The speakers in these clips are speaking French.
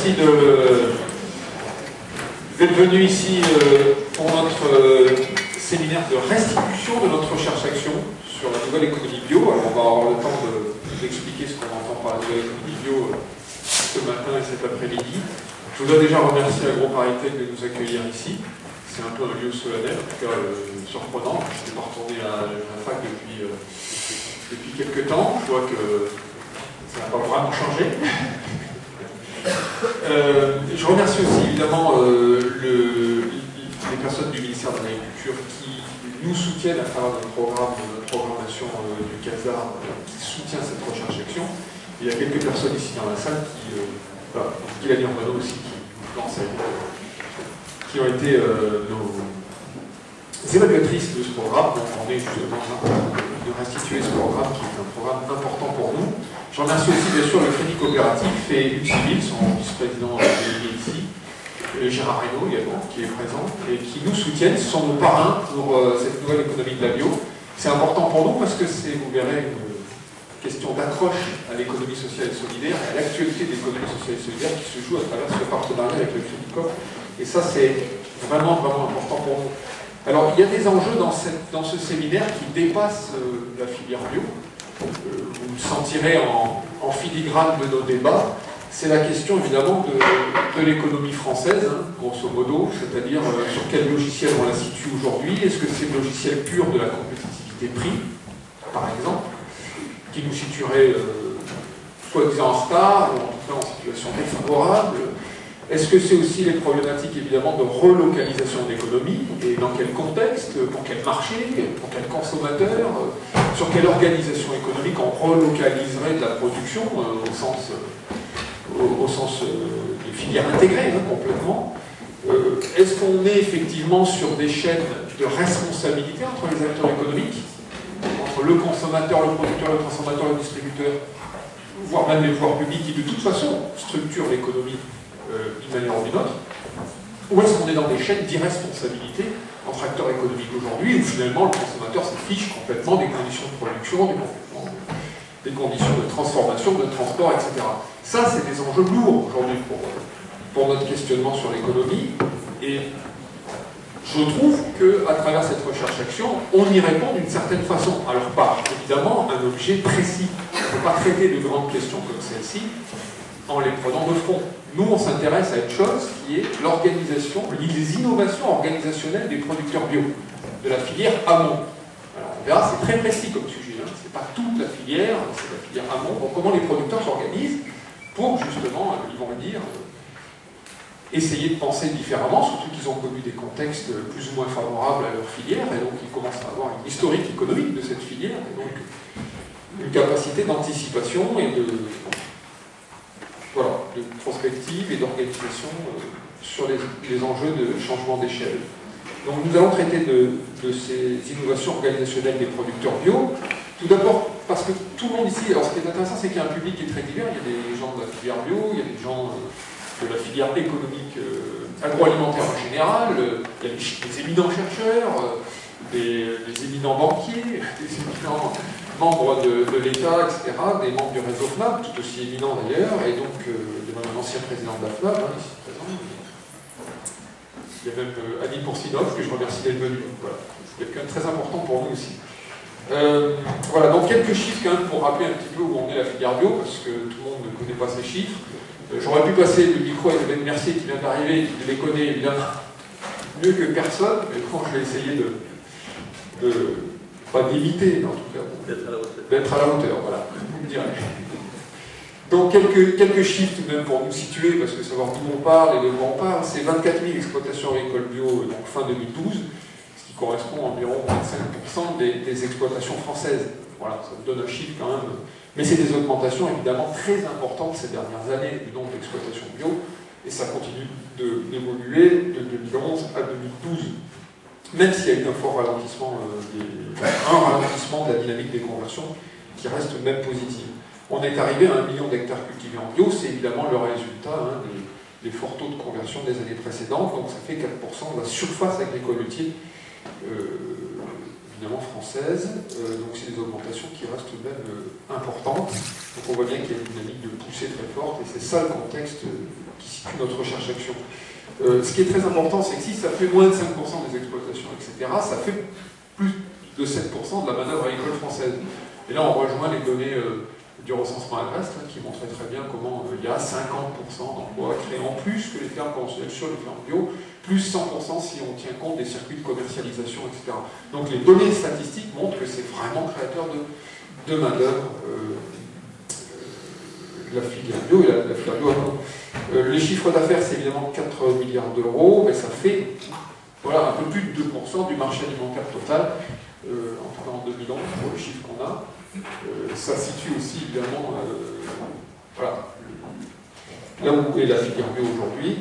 merci d'être venu ici pour notre séminaire de restitution de notre recherche-action sur la nouvelle économie bio. Alors on va avoir le temps d'expliquer ce qu'on entend par la nouvelle économie bio ce matin et cet après-midi. Je voudrais déjà remercier la Groupe Aritech de nous accueillir ici. C'est un peu un lieu solennel, en tout cas surprenant. Je ne suis pas retourné à la fac depuis quelques temps. Je vois que ça n'a pas vraiment changé. Je remercie aussi évidemment les personnes du ministère de l'Agriculture qui nous soutiennent à travers notre programmation du CASAR qui soutient cette recherche-action. Il y a quelques personnes ici dans la salle Guylaine Urbano aussi qui ont été nos évaluatrices de ce programme. Donc on est justement en train de restituer ce programme qui est un programme important pour nous. Je remercie aussi bien sûr le Crédit Coopératif et Lucille, son vice-président délégué ici, et Gérard Reynaud également, qui est présent, et qui nous soutiennent. Ce sont nos parrains pour cette nouvelle économie de la bio. C'est important pour nous parce que c'est, vous verrez, une question d'accroche à l'économie sociale et solidaire, à l'actualité de l'économie sociale et solidaire qui se joue à travers ce partenariat avec le Crédit Coop. Et ça, c'est vraiment, vraiment important pour nous. Alors, il y a des enjeux dans ce séminaire qui dépassent la filière bio. Vous le sentirez en filigrane de nos débats. C'est la question, évidemment, de l'économie française, hein, grosso modo, c'est-à-dire sur quel logiciel on la situe aujourd'hui. Est-ce que c'est le logiciel pur de la compétitivité prix, par exemple, qui nous situerait soi-disant en retard, ou en tout cas en situation défavorable? Est-ce que c'est aussi les problématiques, évidemment, de relocalisation d'économie, et dans quel contexte, pour quel marché, pour quel consommateur, sur quelle organisation économique on relocaliserait de la production, au sens des filières intégrées, hein, complètement. Est-ce qu'on est effectivement sur des chaînes de responsabilité entre les acteurs économiques, entre le consommateur, le producteur, le transformateur, le distributeur, voire même les pouvoirs publics qui, de toute façon, structurent l'économie d'une manière ou d'une autre, ou est-ce qu'on est dans des chaînes d'irresponsabilité entre acteurs économiques aujourd'hui, où finalement le consommateur se fiche complètement des conditions de production, des conditions de transformation, de transport, etc. Ça, c'est des enjeux lourds aujourd'hui pour notre questionnement sur l'économie, et je trouve qu'à travers cette recherche-action, on y répond d'une certaine façon. Alors par, évidemment, un objet précis. On ne peut pas traiter de grandes questions comme celle-ci en les prenant de front. Nous, on s'intéresse à une chose qui est l'organisation, les innovations organisationnelles des producteurs bio, de la filière amont. Alors, on verra, c'est très précis comme sujet, hein. C'est pas toute la filière, c'est la filière amont. Donc, comment les producteurs s'organisent pour, justement, ils vont le dire, essayer de penser différemment, surtout qu'ils ont connu des contextes plus ou moins favorables à leur filière, et donc ils commencent à avoir une historique économique de cette filière, et donc une capacité d'anticipation et de prospective et d'organisation sur les enjeux de changement d'échelle. Donc nous allons traiter de ces innovations organisationnelles des producteurs bio. Tout d'abord, parce que tout le monde ici, alors ce qui est intéressant, c'est qu'il y a un public qui est très divers. Il y a des gens de la filière bio, il y a des gens de la filière économique agroalimentaire en général, il y a des éminents chercheurs, des éminents banquiers, des éminents membres de l'État, etc., des membres du réseau FNAP, tout aussi éminents d'ailleurs, et donc un ancien président de la FNAP, hein, ici présent. Il y a même Annie Poursinov, que je remercie d'être venu. Voilà. C'est quelqu'un de très important pour nous aussi. Voilà, donc quelques chiffres quand même pour rappeler un petit peu où on est la filière bio, parce que tout le monde ne connaît pas ces chiffres. J'aurais pu passer le micro à Isabelle Mercier qui vient d'arriver, qui les connaît évidemment mieux que personne, mais bon, je vais essayer pas d'imiter, en tout cas, d'être à la hauteur, voilà, vous me direz. Donc quelques chiffres tout de même pour nous situer, parce que savoir d'où on parle et de quoi on parle, c'est 24 000 exploitations agricoles bio donc fin 2012, ce qui correspond à environ 25% des exploitations françaises. Voilà, ça vous donne un chiffre quand même. Mais c'est des augmentations évidemment très importantes ces dernières années du nombre d'exploitations bio, et ça continue d'évoluer de 2011 à 2012. Même s'il y a eu un fort ralentissement, ralentissement de la dynamique des conversions qui reste même positive. On est arrivé à 1 million d'hectares cultivés en bio, c'est évidemment le résultat des forts taux de conversion des années précédentes, donc ça fait 4% de la surface agricole utile évidemment françaises, donc c'est des augmentations qui restent tout de même importantes. Donc on voit bien qu'il y a une dynamique de poussée très forte, et c'est ça le contexte qui situe notre recherche-action. Ce qui est très important, c'est que si ça fait moins de 5% des exploitations, etc., ça fait plus de 7% de la manœuvre agricole française. Et là, on rejoint les données du recensement agreste, qui montraient très bien comment il y a 50% d'emplois créés en plus que les fermes conventionnelles sur les fermes bio, plus 100% si on tient compte des circuits de commercialisation, etc. Donc les données statistiques montrent que c'est vraiment créateur de main-d'œuvre, la filière bio et la filière bio. Les chiffres d'affaires, c'est évidemment 4 milliards d'euros, mais ça fait voilà, un peu plus de 2% du marché alimentaire total, en tout cas en 2011, pour le chiffre qu'on a. Ça situe aussi évidemment voilà, là où est la filière bio aujourd'hui,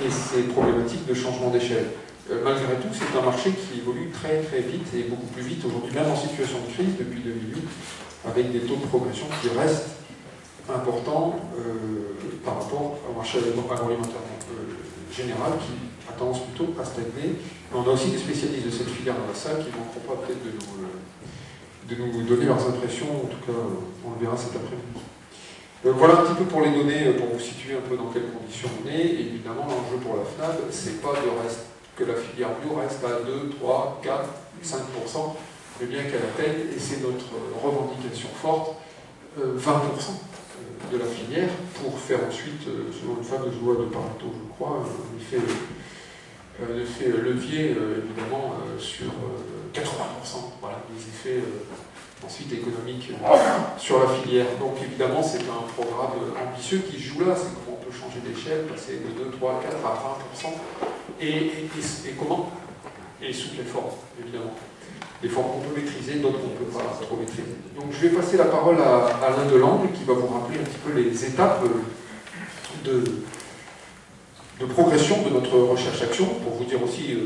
et ces problématiques de changement d'échelle. Malgré tout, c'est un marché qui évolue très très vite, et beaucoup plus vite aujourd'hui, même en situation de crise depuis 2008, avec des taux de progression qui restent importants par rapport au marché agroalimentaire général, qui a tendance plutôt à stagner. Mais on a aussi des spécialistes de cette filière dans la salle qui ne manqueront pas peut-être de nous donner leurs impressions, en tout cas on le verra cet après-midi. Voilà un petit peu pour les données, pour vous situer un peu dans quelles conditions on est. Et évidemment, l'enjeu pour la FNAB, c'est pas que la filière bio reste à 2, 3, 4, 5%, mais bien qu'elle atteigne, et c'est notre revendication forte, 20% de la filière, pour faire ensuite, selon une fameuse loi de Pareto, je crois, un effet levier, évidemment, sur 80%, voilà, des effets ensuite économiques sur la filière. Donc évidemment, c'est un programme ambitieux qui joue là, c'est comment on peut changer d'échelle, passer de 2, 3, 4 à 20%, et comment? Et sous quelle forme, évidemment. Des formes qu'on peut maîtriser, d'autres qu'on ne peut pas trop maîtriser. Donc je vais passer la parole à Alain Delangle, qui va vous rappeler un petit peu les étapes de progression de notre recherche-action, pour vous dire aussi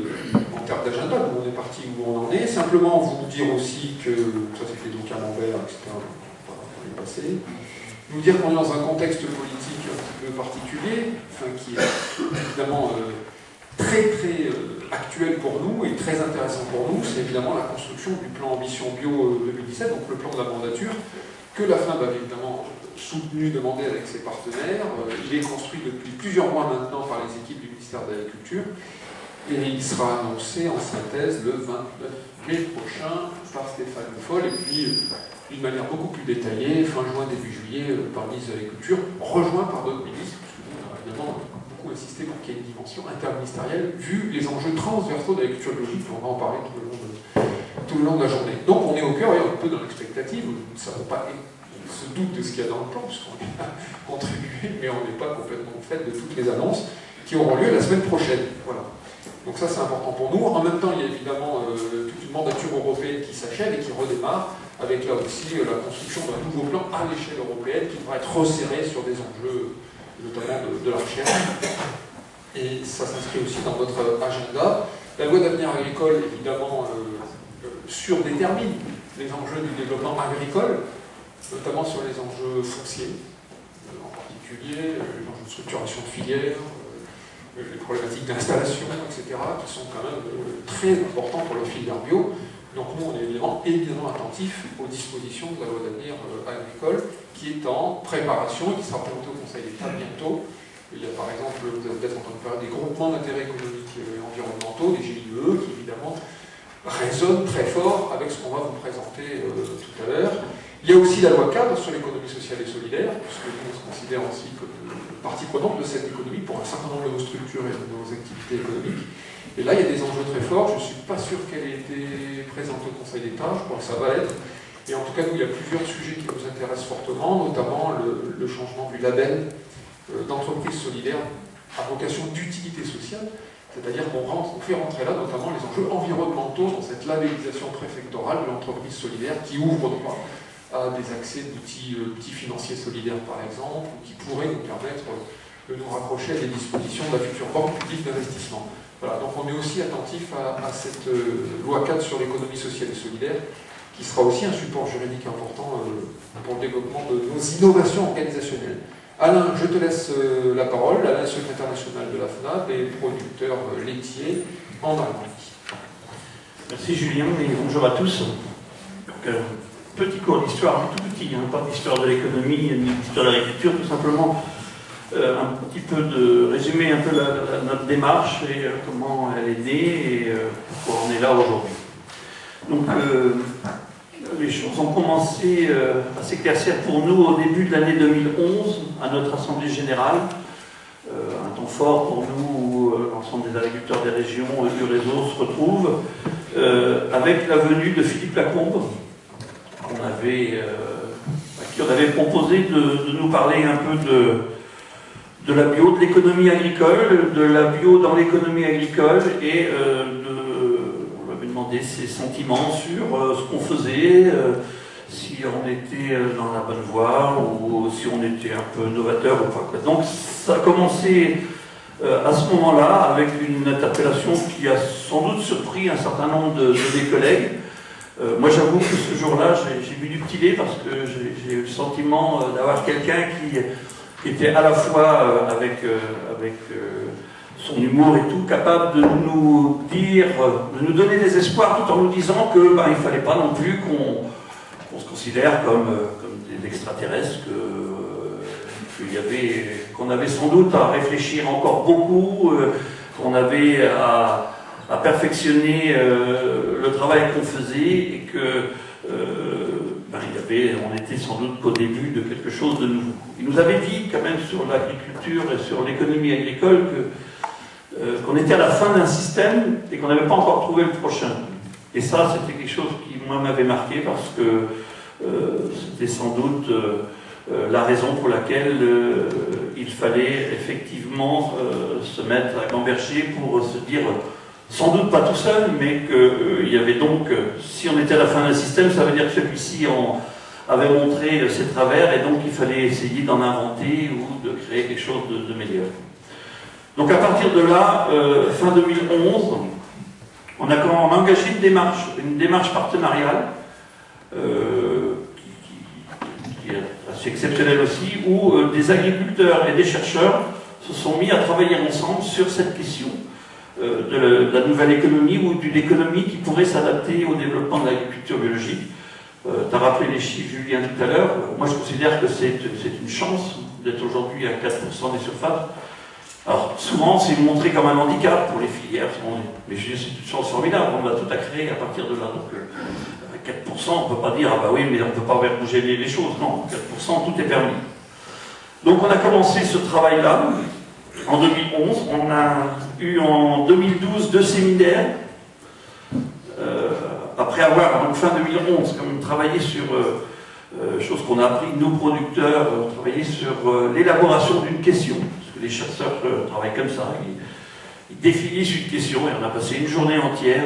en termes d'agenda d'où on est parti, où on en est. Simplement vous dire aussi que, ça c'était donc Camembert, etc., on est passé. Nous dire qu'on est dans un contexte politique un petit peu particulier, enfin, qui est évidemment très très actuel pour nous et très intéressant pour nous. C'est évidemment la construction du plan Ambition Bio 2017, donc le plan de la mandature, que la FNAB avait évidemment soutenu, demandé avec ses partenaires. Il est construit depuis plusieurs mois maintenant par les équipes du ministère de l'Agriculture, et il sera annoncé en synthèse le 29 mai prochain par Stéphane Le Foll, et puis d'une manière beaucoup plus détaillée, fin juin, début juillet, par le ministre de l'Agriculture, rejoint par d'autres ministres, parce que nous, on a évidemment beaucoup insisté pour qu'il y ait une dimension interministérielle, vu les enjeux transversaux de l'agriculture biologique, on va en parler tout le long de la journée. Donc on est au cœur, et un peu dans l'expectative, nous ne savons pas, on se doute de ce qu'il y a dans le plan, puisqu'on a contribué, mais on n'est pas complètement fait de toutes les annonces qui auront lieu la semaine prochaine. Voilà. Donc ça c'est important pour nous. En même temps, il y a évidemment toute une mandature européenne qui s'achève et qui redémarre, avec là aussi la construction d'un nouveau plan à l'échelle européenne qui devra être resserré sur des enjeux notamment de la recherche. Et ça s'inscrit aussi dans notre agenda. La loi d'avenir agricole, évidemment, surdétermine les enjeux du développement agricole, notamment sur les enjeux fonciers, en particulier les enjeux de structuration de filières, les problématiques d'installation, etc., qui sont quand même très importants pour la filière bio. Donc nous, on est évidemment attentifs aux dispositions de la loi d'avenir agricole, qui est en préparation et qui sera présentée au Conseil d'État bientôt. Il y a par exemple, vous avez peut-être entendu parler des groupements d'intérêts économiques et environnementaux, des GIE, qui évidemment résonnent très fort avec ce qu'on va vous présenter tout à l'heure. Il y a aussi la loi cadre sur l'économie sociale et solidaire, puisque nous on se considère aussi comme partie prenante de cette économie pour un certain nombre de nos structures et de nos activités économiques. Et là, il y a des enjeux très forts. Je ne suis pas sûr qu'elle ait été présentée au Conseil d'État, je crois que ça va être. Et en tout cas, nous, il y a plusieurs sujets qui nous intéressent fortement, notamment le changement du label d'entreprise solidaire à vocation d'utilité sociale, c'est-à-dire qu'on fait rentrer là notamment les enjeux environnementaux dans cette labellisation préfectorale de l'entreprise solidaire qui ouvre droit à des accès d'outils financiers solidaires par exemple, ou qui pourraient nous permettre de nous raccrocher à des dispositions de la future banque publique d'investissement. Voilà, donc on est aussi attentif à cette loi 4 sur l'économie sociale et solidaire, qui sera aussi un support juridique important pour le développement de nos innovations organisationnelles. Alain, je te laisse la parole. Alain est secrétaire national de la FNAB et producteur laitier en Normandie. Merci Julien et bonjour à tous. Donc, petit cours d'histoire, mais tout petit, pas d'histoire de l'économie ni d'histoire de l'agriculture, tout simplement un petit peu de résumer un peu notre démarche et comment elle est née et pourquoi on est là aujourd'hui. Donc les choses ont commencé à s'éclaircir pour nous au début de l'année 2011 à notre Assemblée Générale. Un temps fort pour nous où l'ensemble des agriculteurs des régions du réseau se retrouvent avec la venue de Philippe Lacombe, à qui on avait proposé de nous parler un peu de la bio, de l'économie agricole, de la bio dans l'économie agricole et on lui avait demandé ses sentiments sur ce qu'on faisait, si on était dans la bonne voie ou si on était un peu novateur ou pas. Donc ça a commencé à ce moment-là avec une interpellation qui a sans doute surpris un certain nombre de mes collègues. Moi j'avoue que ce jour-là j'ai bu du petit lait parce que j'ai eu le sentiment d'avoir quelqu'un qui était à la fois avec son humour et tout, capable de nous dire, de nous donner des espoirs tout en nous disant que il ne fallait pas non plus qu'on se considère comme des extraterrestres, qu'on avait sans doute à réfléchir encore beaucoup, qu'on avait à perfectionner le travail qu'on faisait et que on était sans doute qu'au début de quelque chose de nouveau. Il nous avait dit quand même sur l'agriculture et sur l'économie agricole qu'on était à la fin d'un système et qu'on n'avait pas encore trouvé le prochain. Et ça, c'était quelque chose qui, moi, m'avait marqué parce que c'était sans doute la raison pour laquelle il fallait effectivement se mettre à gamberger pour se dire, sans doute pas tout seul, mais qu'il y avait donc, si on était à la fin d'un système, ça veut dire que celui-ci avait montré ses travers et donc il fallait essayer d'en inventer ou de créer quelque chose de meilleur. Donc à partir de là, fin 2011, on a engagé une démarche partenariale qui est assez exceptionnelle aussi, où des agriculteurs et des chercheurs se sont mis à travailler ensemble sur cette question de la nouvelle économie ou d'une économie qui pourrait s'adapter au développement de l'agriculture biologique. Tu as rappelé les chiffres, Julien, tout à l'heure. Moi, je considère que c'est une chance d'être aujourd'hui à 4% des surfaces. Alors, souvent, c'est montré comme un handicap pour les filières. Mais je dis, c'est une chance formidable. On a tout à créer à partir de là. Donc, 4%, on ne peut pas dire, ah bah oui, mais on ne peut pas faire bouger les choses. Non, 4%, tout est permis. Donc, on a commencé ce travail-là en 2011. On a eu en 2012 2 séminaires. Après avoir, donc fin 2011, quand même travaillé sur, chose qu'on a appris, nos producteurs, travaillé sur l'élaboration d'une question, parce que les chasseurs travaillent comme ça, ils définissent une question, et on a passé une journée entière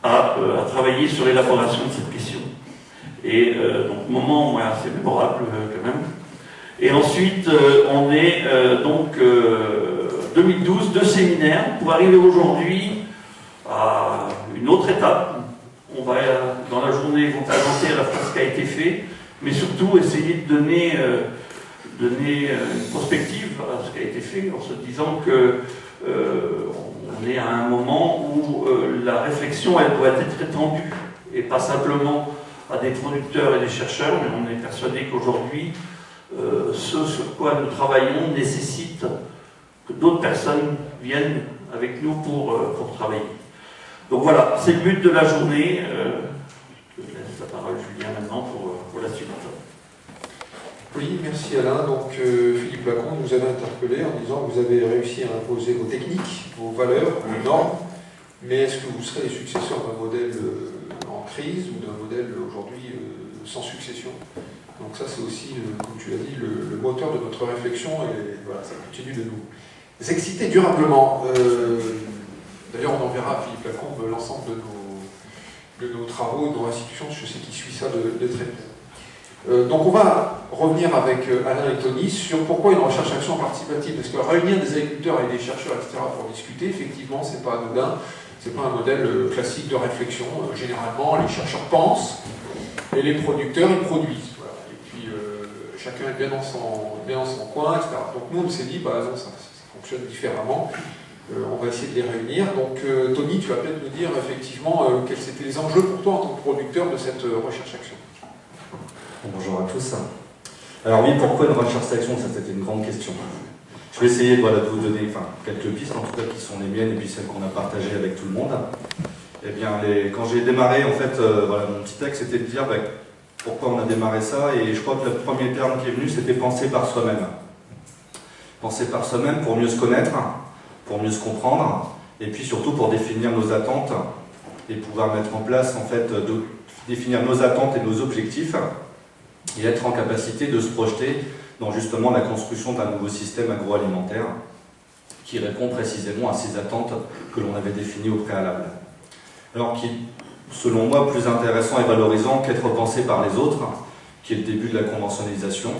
à travailler sur l'élaboration de cette question. Et donc, moment assez mémorable quand même. Et ensuite, on est donc 2012, 2 séminaires, pour arriver aujourd'hui à une autre étape. On va, dans la journée, vous présenter à la fois ce qui a été fait, mais surtout essayer de donner une prospective à ce qui a été fait, en se disant que on est à un moment où la réflexion, elle doit être étendue, et pas simplement à des producteurs et des chercheurs, mais on est persuadé qu'aujourd'hui, ce sur quoi nous travaillons nécessite que d'autres personnes viennent avec nous pour travailler. Donc voilà, c'est le but de la journée. Je laisse la parole, Julien, maintenant pour la suite. Oui, merci Alain. Donc Philippe Lacombe nous avait interpellé en disant que vous avez réussi à imposer vos techniques, vos valeurs, vos normes, mais est-ce que vous serez les successeurs d'un modèle en crise ou d'un modèle aujourd'hui sans succession? Donc ça c'est aussi, comme tu l'as dit, le moteur de notre réflexion et voilà, ça continue de nous exciter durablement. D'ailleurs, on enverra à Philippe Lacombe l'ensemble de nos travaux, de nos institutions, je sais qu'il suit ça de très près. Donc on va revenir avec Alain et Tony sur pourquoi une recherche-action participative. Parce que réunir des agriculteurs et des chercheurs, etc., pour discuter, effectivement, c'est pas anodin, c'est pas un modèle classique de réflexion. Généralement, les chercheurs pensent et les producteurs, ils produisent. Voilà. Et puis, chacun est bien dans son coin, etc. Donc nous, on s'est dit, bah non, ça fonctionne différemment. On va essayer de les réunir. Donc, Tony, tu vas peut-être nous dire effectivement quels étaient les enjeux pour toi en tant que producteur de cette recherche-action. Bonjour à tous. Alors oui, pourquoi une recherche-action? Ça, c'était une grande question. Je vais essayer de vous donner quelques pistes, en tout cas qui sont les miennes et puis celles qu'on a partagées avec tout le monde. Eh bien, quand j'ai démarré, en fait, mon petit texte, c'était de dire pourquoi on a démarré ça, et je crois que le premier terme qui est venu, c'était penser par soi-même. Penser par soi-même pour mieux se connaître, pour mieux se comprendre, et puis surtout pour définir nos attentes et pouvoir mettre en place, en fait, définir nos attentes et nos objectifs, et être en capacité de se projeter dans justement la construction d'un nouveau système agroalimentaire qui répond précisément à ces attentes que l'on avait définies au préalable. Alors qui, selon moi, plus intéressant et valorisant qu'être pensé par les autres, qui est le début de la conventionnalisation,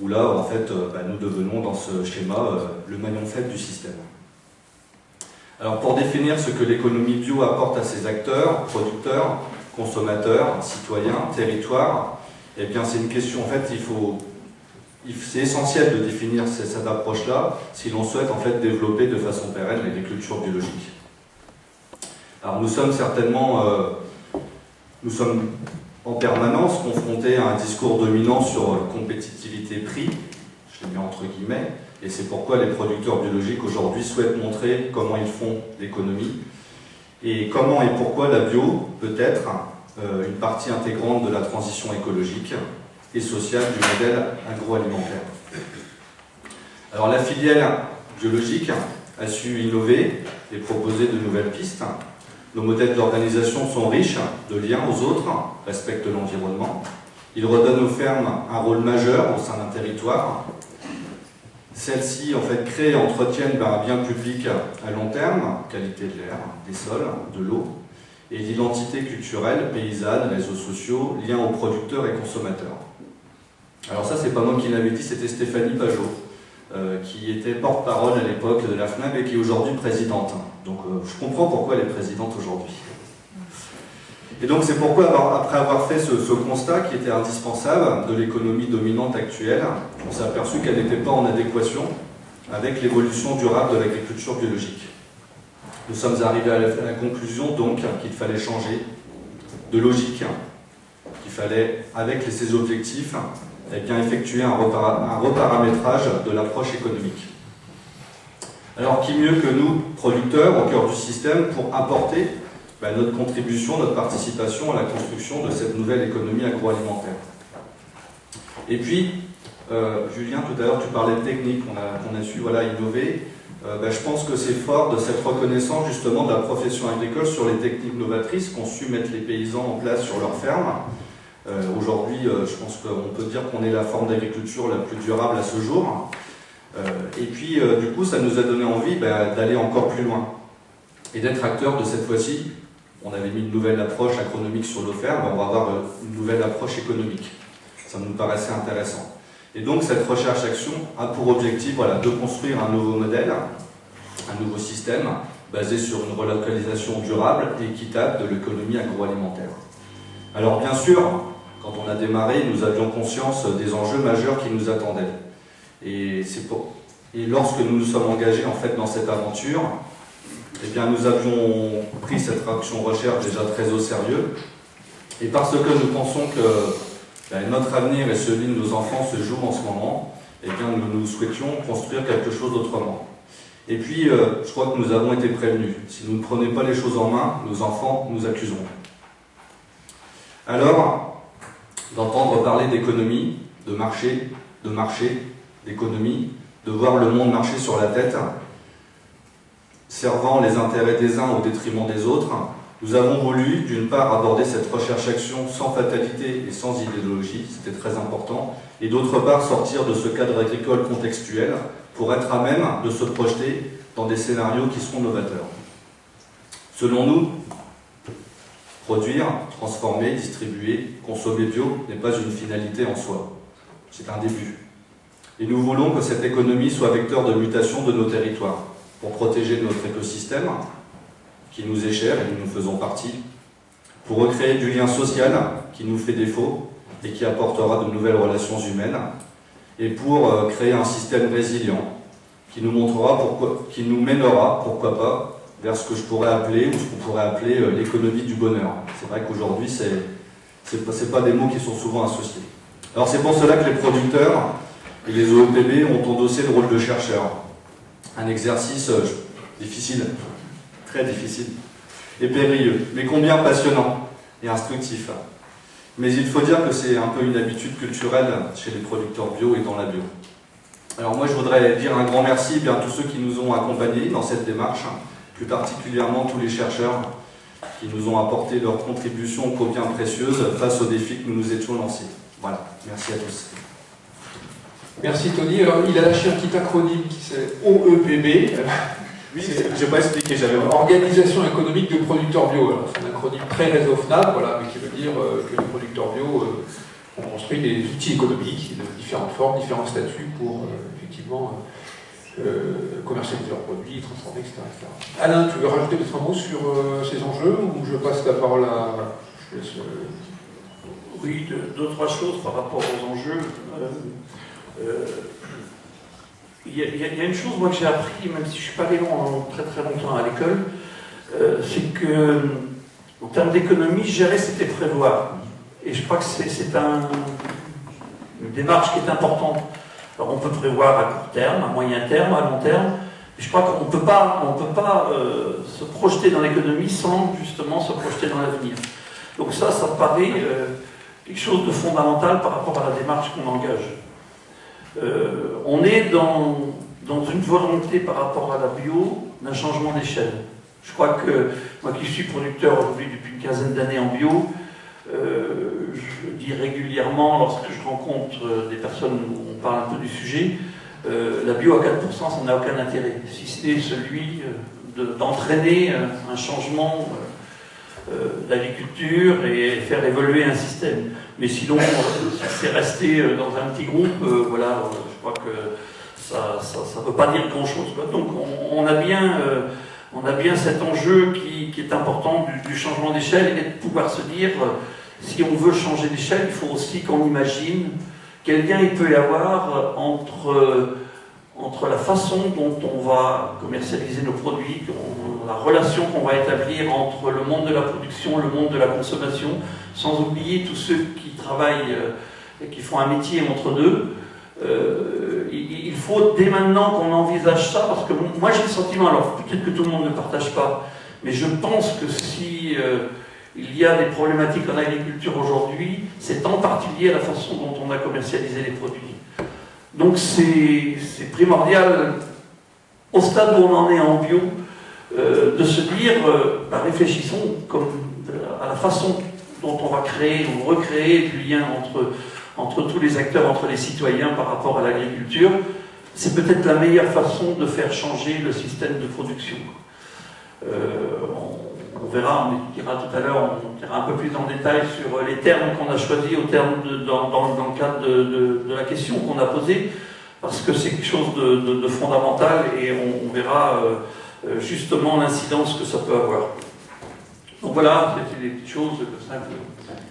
où là, en fait, nous devenons dans ce schéma le maillon faible du système. Alors pour définir ce que l'économie bio apporte à ses acteurs, producteurs, consommateurs, citoyens, territoires, eh bien c'est une question, en fait, c'est essentiel de définir cette approche-là si l'on souhaite en fait développer de façon pérenne l'agriculture biologique. Alors nous sommes certainement, nous sommes en permanence confrontés à un discours dominant sur compétitivité-prix, je l'ai mis entre guillemets, et c'est pourquoi les producteurs biologiques aujourd'hui souhaitent montrer comment ils font l'économie et comment et pourquoi la bio peut être une partie intégrante de la transition écologique et sociale du modèle agroalimentaire. Alors la filière biologique a su innover et proposer de nouvelles pistes. Nos modèles d'organisation sont riches de liens aux autres, respectent l'environnement. Ils redonnent aux fermes un rôle majeur au sein d'un territoire. Celles-ci en fait créent et entretiennent un bien public à long terme, qualité de l'air, des sols, de l'eau, et l'identité culturelle, paysanne, réseaux sociaux, liens aux producteurs et consommateurs. Alors ça, c'est pas moi qui l'avais dit, c'était Stéphanie Pajot, qui était porte-parole à l'époque de la FNAB et qui est aujourd'hui présidente. Donc je comprends pourquoi elle est présidente aujourd'hui. Et donc c'est pourquoi, après avoir fait ce constat qui était indispensable de l'économie dominante actuelle, on s'est aperçu qu'elle n'était pas en adéquation avec l'évolution durable de l'agriculture biologique. Nous sommes arrivés à la conclusion donc qu'il fallait changer de logique, qu'il fallait, avec ces objectifs, effectuer un reparamétrage de l'approche économique. Alors qui mieux que nous, producteurs, au cœur du système, pour apporter notre contribution, notre participation à la construction de cette nouvelle économie agroalimentaire. Et puis, Julien, tout à l'heure, tu parlais de technique, qu'on a su innover. Je pense que c'est fort de cette reconnaissance justement de la profession agricole sur les techniques novatrices qu'ont su mettre les paysans en place sur leurs fermes. Aujourd'hui, je pense qu'on peut dire qu'on est la forme d'agriculture la plus durable à ce jour. Et puis, du coup, ça nous a donné envie d'aller encore plus loin et d'être acteurs de cette fois-ci. On avait mis une nouvelle approche agronomique sur nos fermes, on va avoir une nouvelle approche économique. Ça nous paraissait intéressant. Et donc, cette recherche-action a pour objectif de construire un nouveau modèle, un nouveau système basé sur une relocalisation durable et équitable de l'économie agroalimentaire. Alors, bien sûr, quand on a démarré, nous avions conscience des enjeux majeurs qui nous attendaient. Et lorsque nous nous sommes engagés en fait dans cette aventure, nous avions pris cette action recherche déjà très au sérieux. Et parce que nous pensons que notre avenir et celui de nos enfants se jouent en ce moment, nous souhaitions construire quelque chose d'autrement. Et puis, je crois que nous avons été prévenus. Si nous ne prenons pas les choses en main, nos enfants nous accuseront. Alors, d'entendre parler d'économie, de marché, d'économie, de voir le monde marcher sur la tête, servant les intérêts des uns au détriment des autres, nous avons voulu, d'une part, aborder cette recherche-action sans fatalité et sans idéologie, c'était très important, et d'autre part, sortir de ce cadre agricole contextuel pour être à même de se projeter dans des scénarios qui seront novateurs. Selon nous, produire, transformer, distribuer, consommer bio n'est pas une finalité en soi, c'est un début. Et nous voulons que cette économie soit vecteur de mutation de nos territoires, pour protéger notre écosystème, qui nous est cher et dont nous faisons partie, pour recréer du lien social qui nous fait défaut et qui apportera de nouvelles relations humaines, et pour créer un système résilient, qui nous montrera qui nous mènera, pourquoi pas, vers ce que je pourrais appeler, ou ce qu'on pourrait appeler l'économie du bonheur. C'est vrai qu'aujourd'hui, c'est pas des mots qui sont souvent associés. Alors c'est pour cela que les producteurs et les OEPB ont endossé le rôle de chercheurs. Un exercice difficile, très difficile, et périlleux, mais combien passionnant et instructif. Mais il faut dire que c'est un peu une habitude culturelle chez les producteurs bio et dans la bio. Alors moi je voudrais dire un grand merci à tous ceux qui nous ont accompagnés dans cette démarche, plus particulièrement tous les chercheurs qui nous ont apporté leur contribution combien précieuse face aux défis que nous nous étions lancés. Voilà, merci à tous. Merci Tony. Alors il a lâché un petit acronyme qui c'est OEPB. Oui, je n'ai pas expliqué, j'avais... Organisation économique de producteurs bio. C'est un acronyme très raisonnable, voilà, mais qui veut dire que les producteurs bio ont construit des outils économiques de différentes formes, différents statuts pour effectivement commercialiser leurs produits, transformer, etc., etc. Alain, tu veux rajouter deux trois mots sur ces enjeux ou je passe la parole à... Je laisse, Oui, deux, trois choses par rapport aux enjeux. Il y a une chose moi que j'ai appris, même si je ne suis pas allé très très longtemps à l'école, c'est que en termes d'économie, gérer c'était prévoir. Et je crois que c'est une démarche qui est importante. Alors on peut prévoir à court terme, à moyen terme, à long terme, mais je crois qu'on ne peut pas se projeter dans l'économie sans justement se projeter dans l'avenir. Donc ça paraît quelque chose de fondamental par rapport à la démarche qu'on engage. On est dans une volonté par rapport à la bio d'un changement d'échelle. Je crois que moi qui suis producteur aujourd'hui depuis une quinzaine d'années en bio, je dis régulièrement lorsque je rencontre des personnes où on parle un peu du sujet, la bio à 4%, ça n'a aucun intérêt, si ce n'est celui d'entraîner un changement d'agriculture et faire évoluer un système. Mais sinon, si c'est resté dans un petit groupe, voilà, je crois que ça ne peut pas dire grand-chose. Donc on a bien cet enjeu qui est important du changement d'échelle et de pouvoir se dire, si on veut changer d'échelle, il faut aussi qu'on imagine quel lien il peut y avoir entre la façon dont on va commercialiser nos produits, la relation qu'on va établir entre le monde de la production, le monde de la consommation, sans oublier tous ceux qui travaillent et qui font un métier entre deux. Il faut dès maintenant qu'on envisage ça, parce que moi j'ai le sentiment, alors peut-être que tout le monde ne partage pas, mais je pense que si il y a des problématiques en agriculture aujourd'hui, c'est en particulier la façon dont on a commercialisé les produits. Donc c'est primordial, au stade où on en est en bio, de se dire, réfléchissons à la façon dont on va créer ou recréer du lien entre tous les acteurs, entre les citoyens par rapport à l'agriculture. C'est peut-être la meilleure façon de faire changer le système de production. On verra, on dira tout à l'heure, on dira un peu plus en détail sur les termes qu'on a choisis dans le cadre de la question qu'on a posée, parce que c'est quelque chose de fondamental et on verra justement l'incidence que ça peut avoir. Donc voilà, c'était des petites choses simples.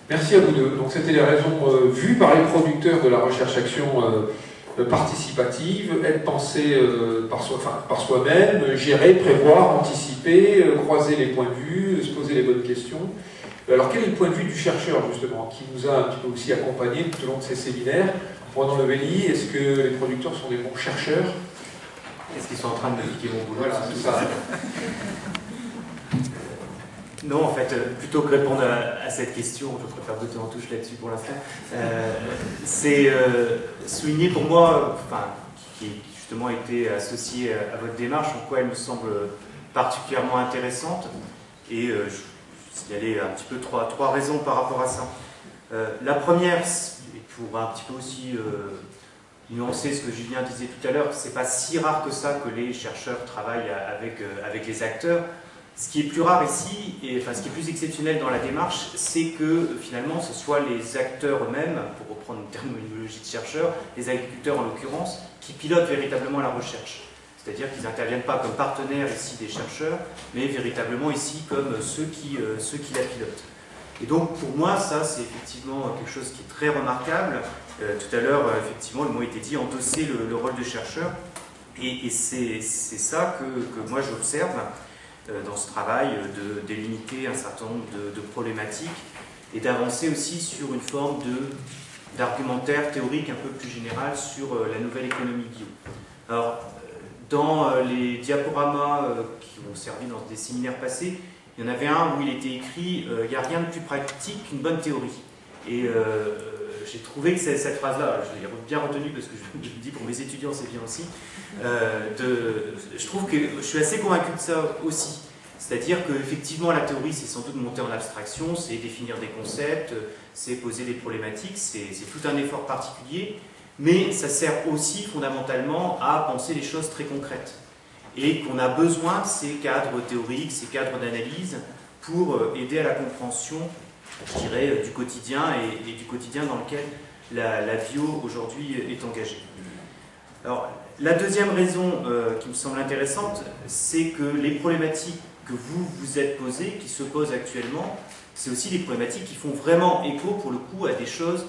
Merci à vous deux. Donc c'était les raisons vues par les producteurs de la recherche-action participative, être pensé par soi-même, gérer, prévoir, anticiper, croiser les points de vue, se poser les bonnes questions. Alors quel est le point de vue du chercheur justement, qui nous a un petit peu aussi accompagnés tout au long de ces séminaires? Pendant le VLI, est-ce que les producteurs sont des bons chercheurs? Est-ce qu'ils sont en train de piquer mon boulot? Voilà, c'est ça. Non, en fait, plutôt que répondre à cette question, je préfère botter en touche là-dessus pour l'instant, c'est souligner pour moi, qui justement a été associé à votre démarche, en quoi elle me semble particulièrement intéressante, et je vais signaler un petit peu trois raisons par rapport à ça. La première, pour un petit peu aussi nuancer ce que Julien disait tout à l'heure, c'est pas si rare que ça que les chercheurs travaillent avec les acteurs. Ce qui est plus rare ici, et ce qui est plus exceptionnel dans la démarche, c'est que finalement ce soit les acteurs eux-mêmes, pour reprendre une terminologie de chercheurs, les agriculteurs en l'occurrence, qui pilotent véritablement la recherche. C'est-à-dire qu'ils n'interviennent pas comme partenaires ici des chercheurs, mais véritablement ici comme ceux qui la pilotent. Et donc pour moi, ça c'est effectivement quelque chose qui est très remarquable. Tout à l'heure, effectivement, le mot était dit, endosser le rôle de chercheur. Et c'est ça que moi j'observe dans ce travail, de délimiter un certain nombre de problématiques et d'avancer aussi sur une forme d'argumentaire théorique un peu plus général sur la nouvelle économie bio. Alors, dans les diaporamas qui ont servi dans des séminaires passés, il y en avait un où il était écrit « Il n'y a rien de plus pratique qu'une bonne théorie ». Et j'ai trouvé que cette phrase-là, je l'ai bien retenue parce que je le dis pour mes étudiants, c'est bien aussi, je trouve que je suis assez convaincu de ça aussi. C'est-à-dire qu'effectivement, la théorie, c'est sans doute monter en abstraction, c'est définir des concepts, c'est poser des problématiques, c'est tout un effort particulier, mais ça sert aussi fondamentalement à penser les choses très concrètes. Et qu'on a besoin de ces cadres théoriques, ces cadres d'analyse, pour aider à la compréhension, je dirais, du quotidien et du quotidien dans lequel la bio aujourd'hui est engagée. Alors, la deuxième raison qui me semble intéressante, c'est que les problématiques que vous vous êtes posées, qui se posent actuellement, c'est aussi des problématiques qui font vraiment écho, pour le coup, à des choses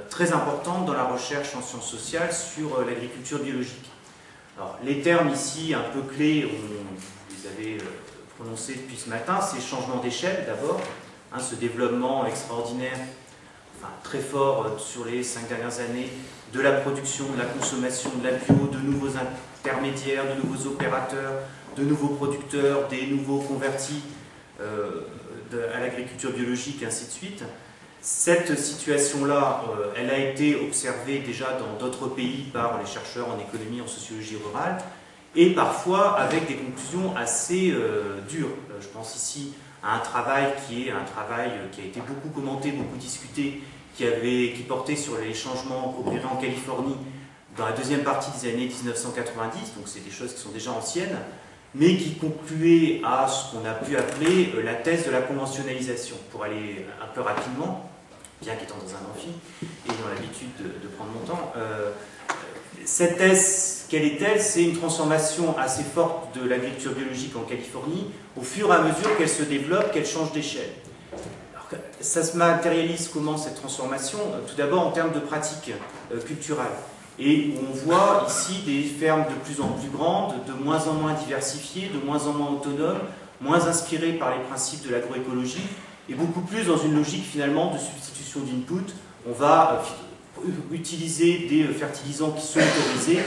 très importantes dans la recherche en sciences sociales sur l'agriculture biologique. Alors, les termes ici un peu clés, vous les avez prononcés depuis ce matin, c'est changement d'échelle d'abord, hein, ce développement extraordinaire, enfin, très fort sur les 5 dernières années, de la production, de la consommation de la bio, de nouveaux intermédiaires, de nouveaux opérateurs, de nouveaux producteurs, des nouveaux convertis à l'agriculture biologique, et ainsi de suite. Cette situation-là, elle a été observée déjà dans d'autres pays par les chercheurs en économie, en sociologie rurale, et parfois avec des conclusions assez dures. Je pense ici à un travail qui a été beaucoup commenté, beaucoup discuté, qui portait sur les changements opérés en Californie dans la deuxième partie des années 1990, donc c'est des choses qui sont déjà anciennes, mais qui concluait à ce qu'on a pu appeler la thèse de la conventionnalisation. Pour aller un peu rapidement, bien qu'étant dans un amphi, et dans l'habitude de prendre mon temps, cette thèse, quelle est-elle? C'est une transformation assez forte de l'agriculture biologique en Californie, au fur et à mesure qu'elle se développe, qu'elle change d'échelle. Ça se matérialise comment cette transformation? Tout d'abord en termes de pratiques culturelles. Et on voit ici des fermes de plus en plus grandes, de moins en moins diversifiées, de moins en moins autonomes, moins inspirées par les principes de l'agroécologie, et beaucoup plus dans une logique finalement de substitution d'input. On va utiliser des fertilisants qui sont autorisés,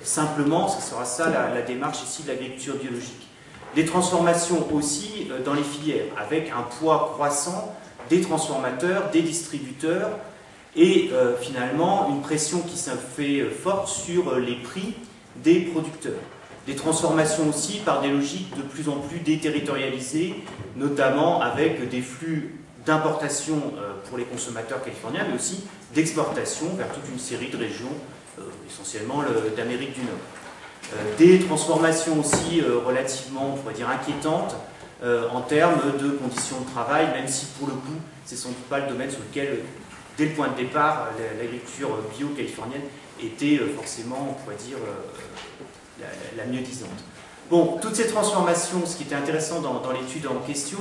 simplement, ce sera ça la démarche ici de l'agriculture biologique. Des transformations aussi dans les filières, avec un poids croissant des transformateurs, des distributeurs, et finalement une pression qui s'est fait forte sur les prix des producteurs. Des transformations aussi par des logiques de plus en plus déterritorialisées, notamment avec des flux d'importation pour les consommateurs californiens, mais aussi d'exportation vers toute une série de régions, essentiellement d'Amérique du Nord. Des transformations aussi relativement, on pourrait dire, inquiétantes en termes de conditions de travail, même si pour le coup, c'est sans doute pas le domaine sur lequel, dès le point de départ, l'agriculture bio californienne était forcément, on pourrait dire, la mieux disante. Bon, toutes ces transformations, ce qui était intéressant dans l'étude en question,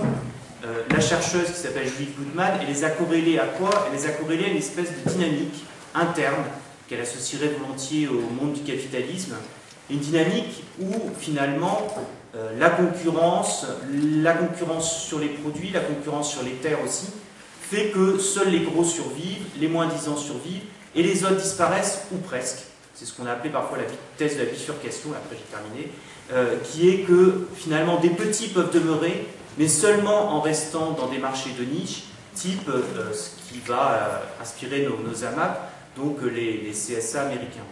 la chercheuse qui s'appelle Julie Goodman, elle les a corrélées à quoi? Elle les a corrélées à une espèce de dynamique interne qu'elle associerait volontiers au monde du capitalisme, une dynamique où finalement la concurrence sur les produits, la concurrence sur les terres aussi, fait que seuls les gros survivent, les moins-disants survivent, et les autres disparaissent ou presque. C'est ce qu'on a appelé parfois la thèse de la bifurcation, après j'ai terminé, qui est que finalement des petits peuvent demeurer, mais seulement en restant dans des marchés de niche, type ce qui va inspirer nos AMAP, donc les CSA américains.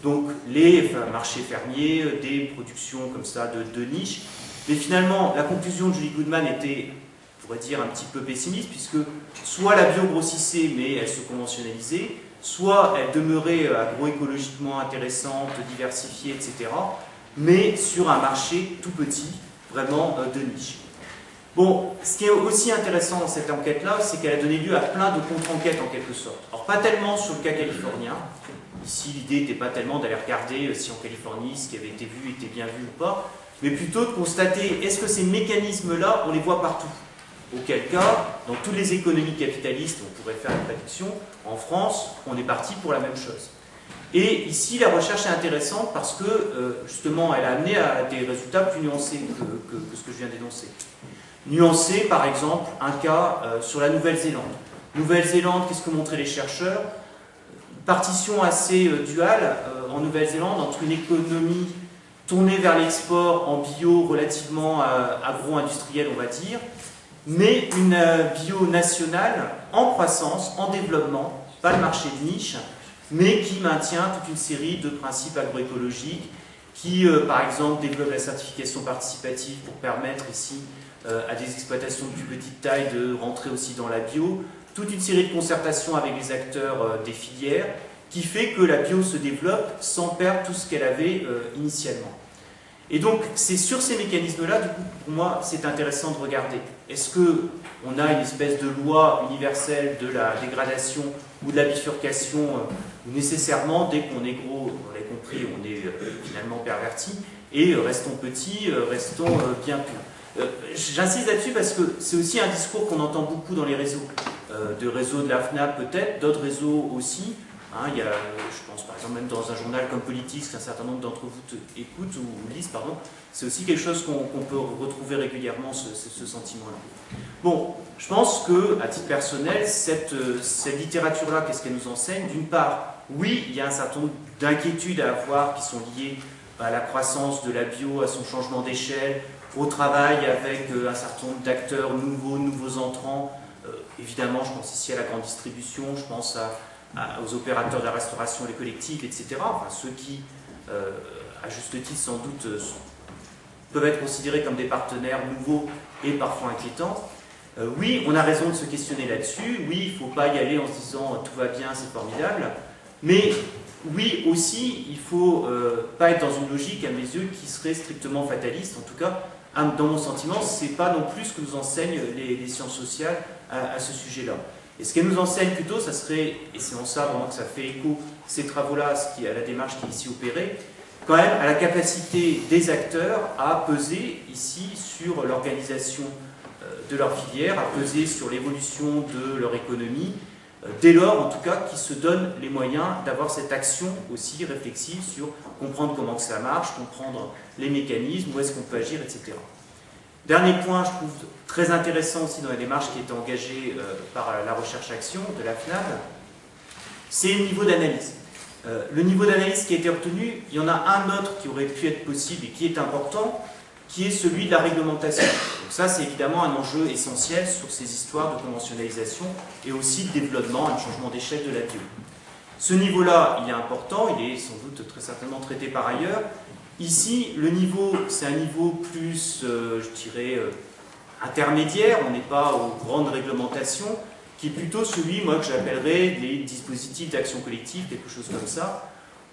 Donc les marchés fermiers, des productions comme ça de niche. Mais finalement, la conclusion de Julie Goodman était, on pourrait dire, un petit peu pessimiste, puisque soit la bio grossissait, mais elle se conventionnalisait, soit elle demeurait agroécologiquement intéressante, diversifiée, etc., mais sur un marché tout petit, vraiment de niche. Bon, ce qui est aussi intéressant dans cette enquête-là, c'est qu'elle a donné lieu à plein de contre-enquêtes en quelque sorte. Alors pas tellement sur le cas californien. Ici, l'idée n'était pas tellement d'aller regarder si en Californie, ce qui avait été vu était bien vu ou pas, mais plutôt de constater, est-ce que ces mécanismes-là, on les voit partout? Auquel cas, dans toutes les économies capitalistes, on pourrait faire une prédiction, en France, on est parti pour la même chose. Et ici, la recherche est intéressante parce que, justement, elle a amené à des résultats plus nuancés que ce que je viens d'énoncer. Nuancé, par exemple, un cas sur la Nouvelle-Zélande. Nouvelle-Zélande, qu'est-ce que montraient les chercheurs? Une partition assez duale en Nouvelle-Zélande entre une économie tournée vers l'export en bio relativement agro-industriel, on va dire, mais une bio nationale en croissance, en développement, pas le marché de niche, mais qui maintient toute une série de principes agroécologiques, qui, par exemple, développe la certification participative pour permettre ici à des exploitations de plus petite taille de rentrer aussi dans la bio, toute une série de concertations avec les acteurs des filières, qui fait que la bio se développe sans perdre tout ce qu'elle avait initialement. Et donc, c'est sur ces mécanismes-là, du coup, pour moi, c'est intéressant de regarder. Est-ce qu'on a une espèce de loi universelle de la dégradation ou de la bifurcation, où nécessairement, dès qu'on est gros, on l'a compris, on est finalement perverti, et restons petits, restons bien purs. J'insiste là-dessus parce que c'est aussi un discours qu'on entend beaucoup dans les réseaux, de réseaux de la FNAP peut-être, d'autres réseaux aussi. Hein, il y a, je pense par exemple même dans un journal comme Politics, qu'un certain nombre d'entre vous écoutent ou lisent, pardon, c'est aussi quelque chose qu'on peut retrouver régulièrement, ce sentiment-là. Bon, je pense que, à titre personnel, cette littérature-là, qu'est-ce qu'elle nous enseigne? D'une part, oui, il y a un certain nombre d'inquiétudes à avoir qui sont liées à la croissance de la bio, à son changement d'échelle, au travail avec un certain nombre d'acteurs nouveaux entrants. Évidemment, je pense ici à la grande distribution, je pense aux opérateurs de la restauration, les collectifs, etc. Enfin, ceux qui, à juste titre sans doute, peuvent être considérés comme des partenaires nouveaux et parfois inquiétants. Oui, on a raison de se questionner là-dessus. Oui, il ne faut pas y aller en se disant tout va bien, c'est formidable. Mais oui, aussi, il ne faut pas être dans une logique, à mes yeux, qui serait strictement fataliste. En tout cas, dans mon sentiment, ce n'est pas non plus ce que nous enseignent les sciences sociales à ce sujet-là. Et ce qu'elle nous enseigne plutôt, ça serait, et c'est en ça vraiment que ça fait écho, ces travaux-là, à la démarche qui est ici opérée, quand même à la capacité des acteurs à peser ici sur l'organisation de leur filière, à peser sur l'évolution de leur économie, dès lors en tout cas qu'ils se donnent les moyens d'avoir cette action aussi réflexive sur comprendre comment que ça marche, comprendre les mécanismes, où est-ce qu'on peut agir, etc. Dernier point, je trouve très intéressant aussi dans la démarche qui est engagée par la recherche-action de la FNAB, c'est le niveau d'analyse. Le niveau d'analyse qui a été obtenu, il y en a un autre qui aurait pu être possible et qui est important, qui est celui de la réglementation. Donc ça, c'est évidemment un enjeu essentiel sur ces histoires de conventionnalisation et aussi de développement, un changement d'échelle de la bio. Ce niveau-là, il est important, il est sans doute très certainement traité par ailleurs. Ici, le niveau, c'est un niveau plus, je dirais, intermédiaire, on n'est pas aux grandes réglementations, qui est plutôt celui, moi, que j'appellerais les dispositifs d'action collective, quelque chose comme ça,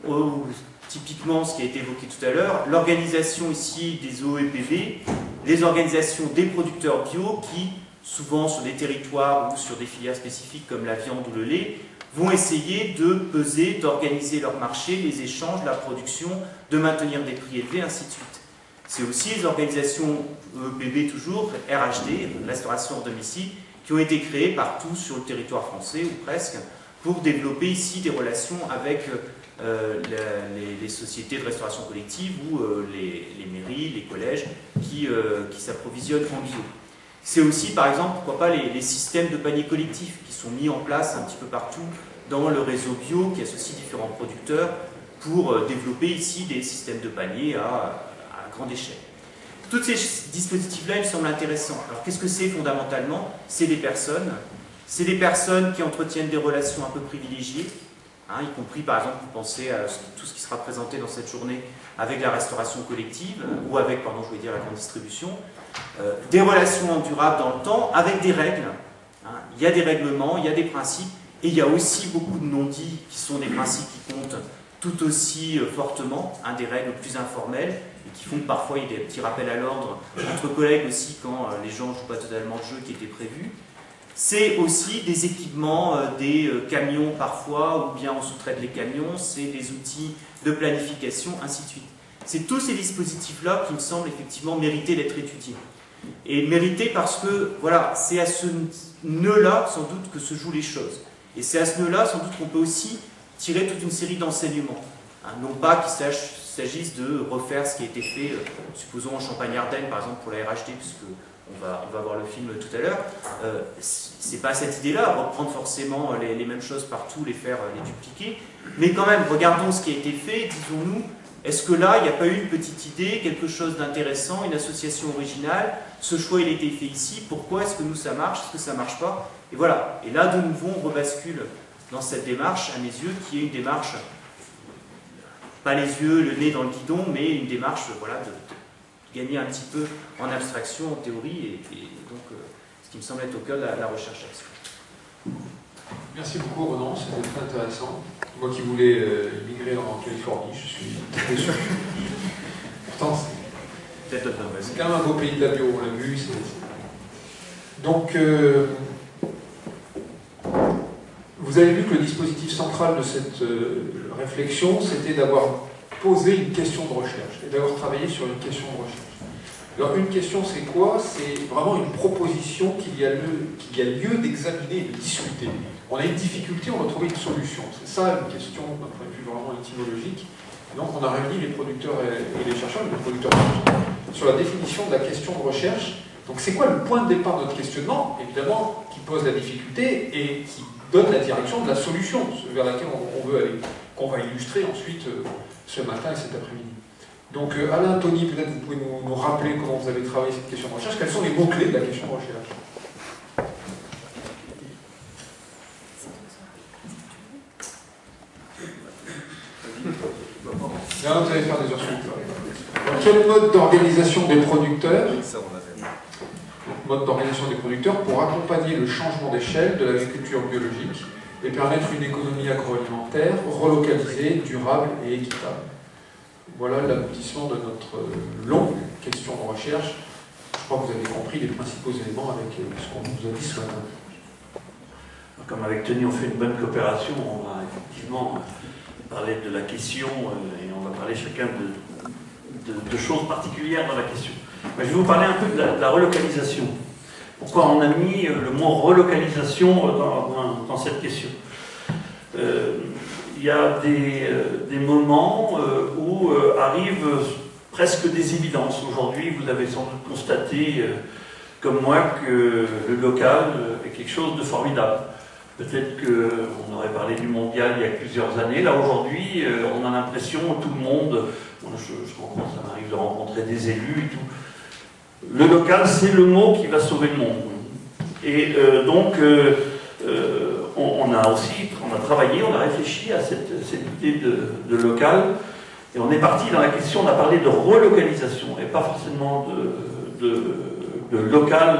où, typiquement, ce qui a été évoqué tout à l'heure, l'organisation ici des OEPV, les organisations des producteurs bio qui, souvent sur des territoires ou sur des filières spécifiques comme la viande ou le lait, vont essayer de peser, d'organiser leur marché, les échanges, la production, de maintenir des prix élevés, ainsi de suite. C'est aussi les organisations EPB toujours, RHD, Restauration hors domicile, qui ont été créées partout sur le territoire français, ou presque, pour développer ici des relations avec les sociétés de restauration collective ou les mairies, les collèges qui s'approvisionnent en bio. C'est aussi, par exemple, pourquoi pas les systèmes de paniers collectifs qui sont mis en place un petit peu partout dans le réseau bio qui associe différents producteurs pour développer ici des systèmes de paniers à grande échelle. Tous ces dispositifs-là, ils me semblent intéressants. Alors, qu'est-ce que c'est fondamentalement? C'est des personnes. C'est des personnes qui entretiennent des relations un peu privilégiées, hein, y compris, par exemple, vous pensez à tout ce qui sera présenté dans cette journée avec la restauration collective, ou avec, pardon, je voulais dire la grande distribution, des relations durables dans le temps, avec des règles. Hein. Il y a des règlements, il y a des principes, et il y a aussi beaucoup de non-dits qui sont des principes qui comptent tout aussi fortement, hein, des règles plus informelles, et qui font que parfois il y a des petits rappels à l'ordre entre collègues aussi quand les gens ne jouent pas totalement le jeu qui était prévu. C'est aussi des équipements, des camions parfois, ou bien on sous-traite les camions, c'est des outils de planification, ainsi de suite. C'est tous ces dispositifs-là qui me semblent effectivement mériter d'être étudiés. Et mériter parce que, voilà, c'est à ce nœud-là, sans doute, que se jouent les choses. Et c'est à ce nœud-là, sans doute, qu'on peut aussi tirer toute une série d'enseignements. Hein, non pas qu'il s'agisse de refaire ce qui a été fait, supposons en Champagne-Ardenne par exemple pour la RHT, puisque on va voir le film tout à l'heure. C'est pas cette idée-là, reprendre forcément les mêmes choses partout, les dupliquer. Mais quand même, regardons ce qui a été fait, disons-nous, est-ce que là, il n'y a pas eu une petite idée, quelque chose d'intéressant, une association originale, ce choix il a été fait ici, pourquoi est-ce que nous ça marche, est-ce que ça marche pas? Et voilà, et là de nouveau on rebascule dans cette démarche, à mes yeux, qui est une démarche, pas les yeux, le nez dans le guidon, mais une démarche voilà, de gagner un petit peu en abstraction, en théorie, et donc ce qui me semble être au cœur de la recherche-action. Merci beaucoup Ronan, c'était très intéressant. Moi qui voulais immigrer en Californie, je suis déçu. Pourtant, c'est quand même un beau pays de la bio, on l'a vu. Donc, vous avez vu que le dispositif central de cette réflexion, c'était d'avoir posé une question de recherche et d'avoir travaillé sur une question de recherche. Alors une question c'est quoi? C'est vraiment une proposition qu'il y a lieu d'examiner et de discuter. On a une difficulté, on va trouver une solution. C'est ça une question d'un point de vue vraiment étymologique. Donc on a réuni les producteurs et les chercheurs, les producteurs sur la définition de la question de recherche. Donc c'est quoi le point de départ de notre questionnement? Évidemment, qui pose la difficulté et qui donne la direction de la solution vers laquelle on veut aller, qu'on va illustrer ensuite ce matin et cet après-midi. Donc Alain, Tony, peut-être vous pouvez nous rappeler comment vous avez travaillé cette question de recherche, quels sont les mots-clés de la question de recherche? Là, vous allez faire des heures supplémentaires. Quel mode d'organisation des producteurs pour accompagner le changement d'échelle de l'agriculture biologique et permettre une économie agroalimentaire relocalisée, durable et équitable? Voilà l'aboutissement de notre longue question de recherche. Je crois que vous avez compris les principaux éléments avec ce qu'on nous a dit ce matin. Comme avec Tony, on fait une bonne coopération, on va effectivement parler de la question et on va parler chacun de choses particulières dans la question. Mais je vais vous parler un peu de la relocalisation. Pourquoi on a mis le mot relocalisation dans cette question? Il y a des moments où arrivent presque des évidences. Aujourd'hui, vous avez sans doute constaté, comme moi, que le local est quelque chose de formidable. Peut-être qu'on aurait parlé du mondial il y a plusieurs années. Là, aujourd'hui, on a l'impression, tout le monde, ça m'arrive de rencontrer des élus et tout. Le local, c'est le mot qui va sauver le monde. Et donc, on a travaillé, on a réfléchi à cette idée de local, et on est parti dans la question, on a parlé de relocalisation, et pas forcément de local.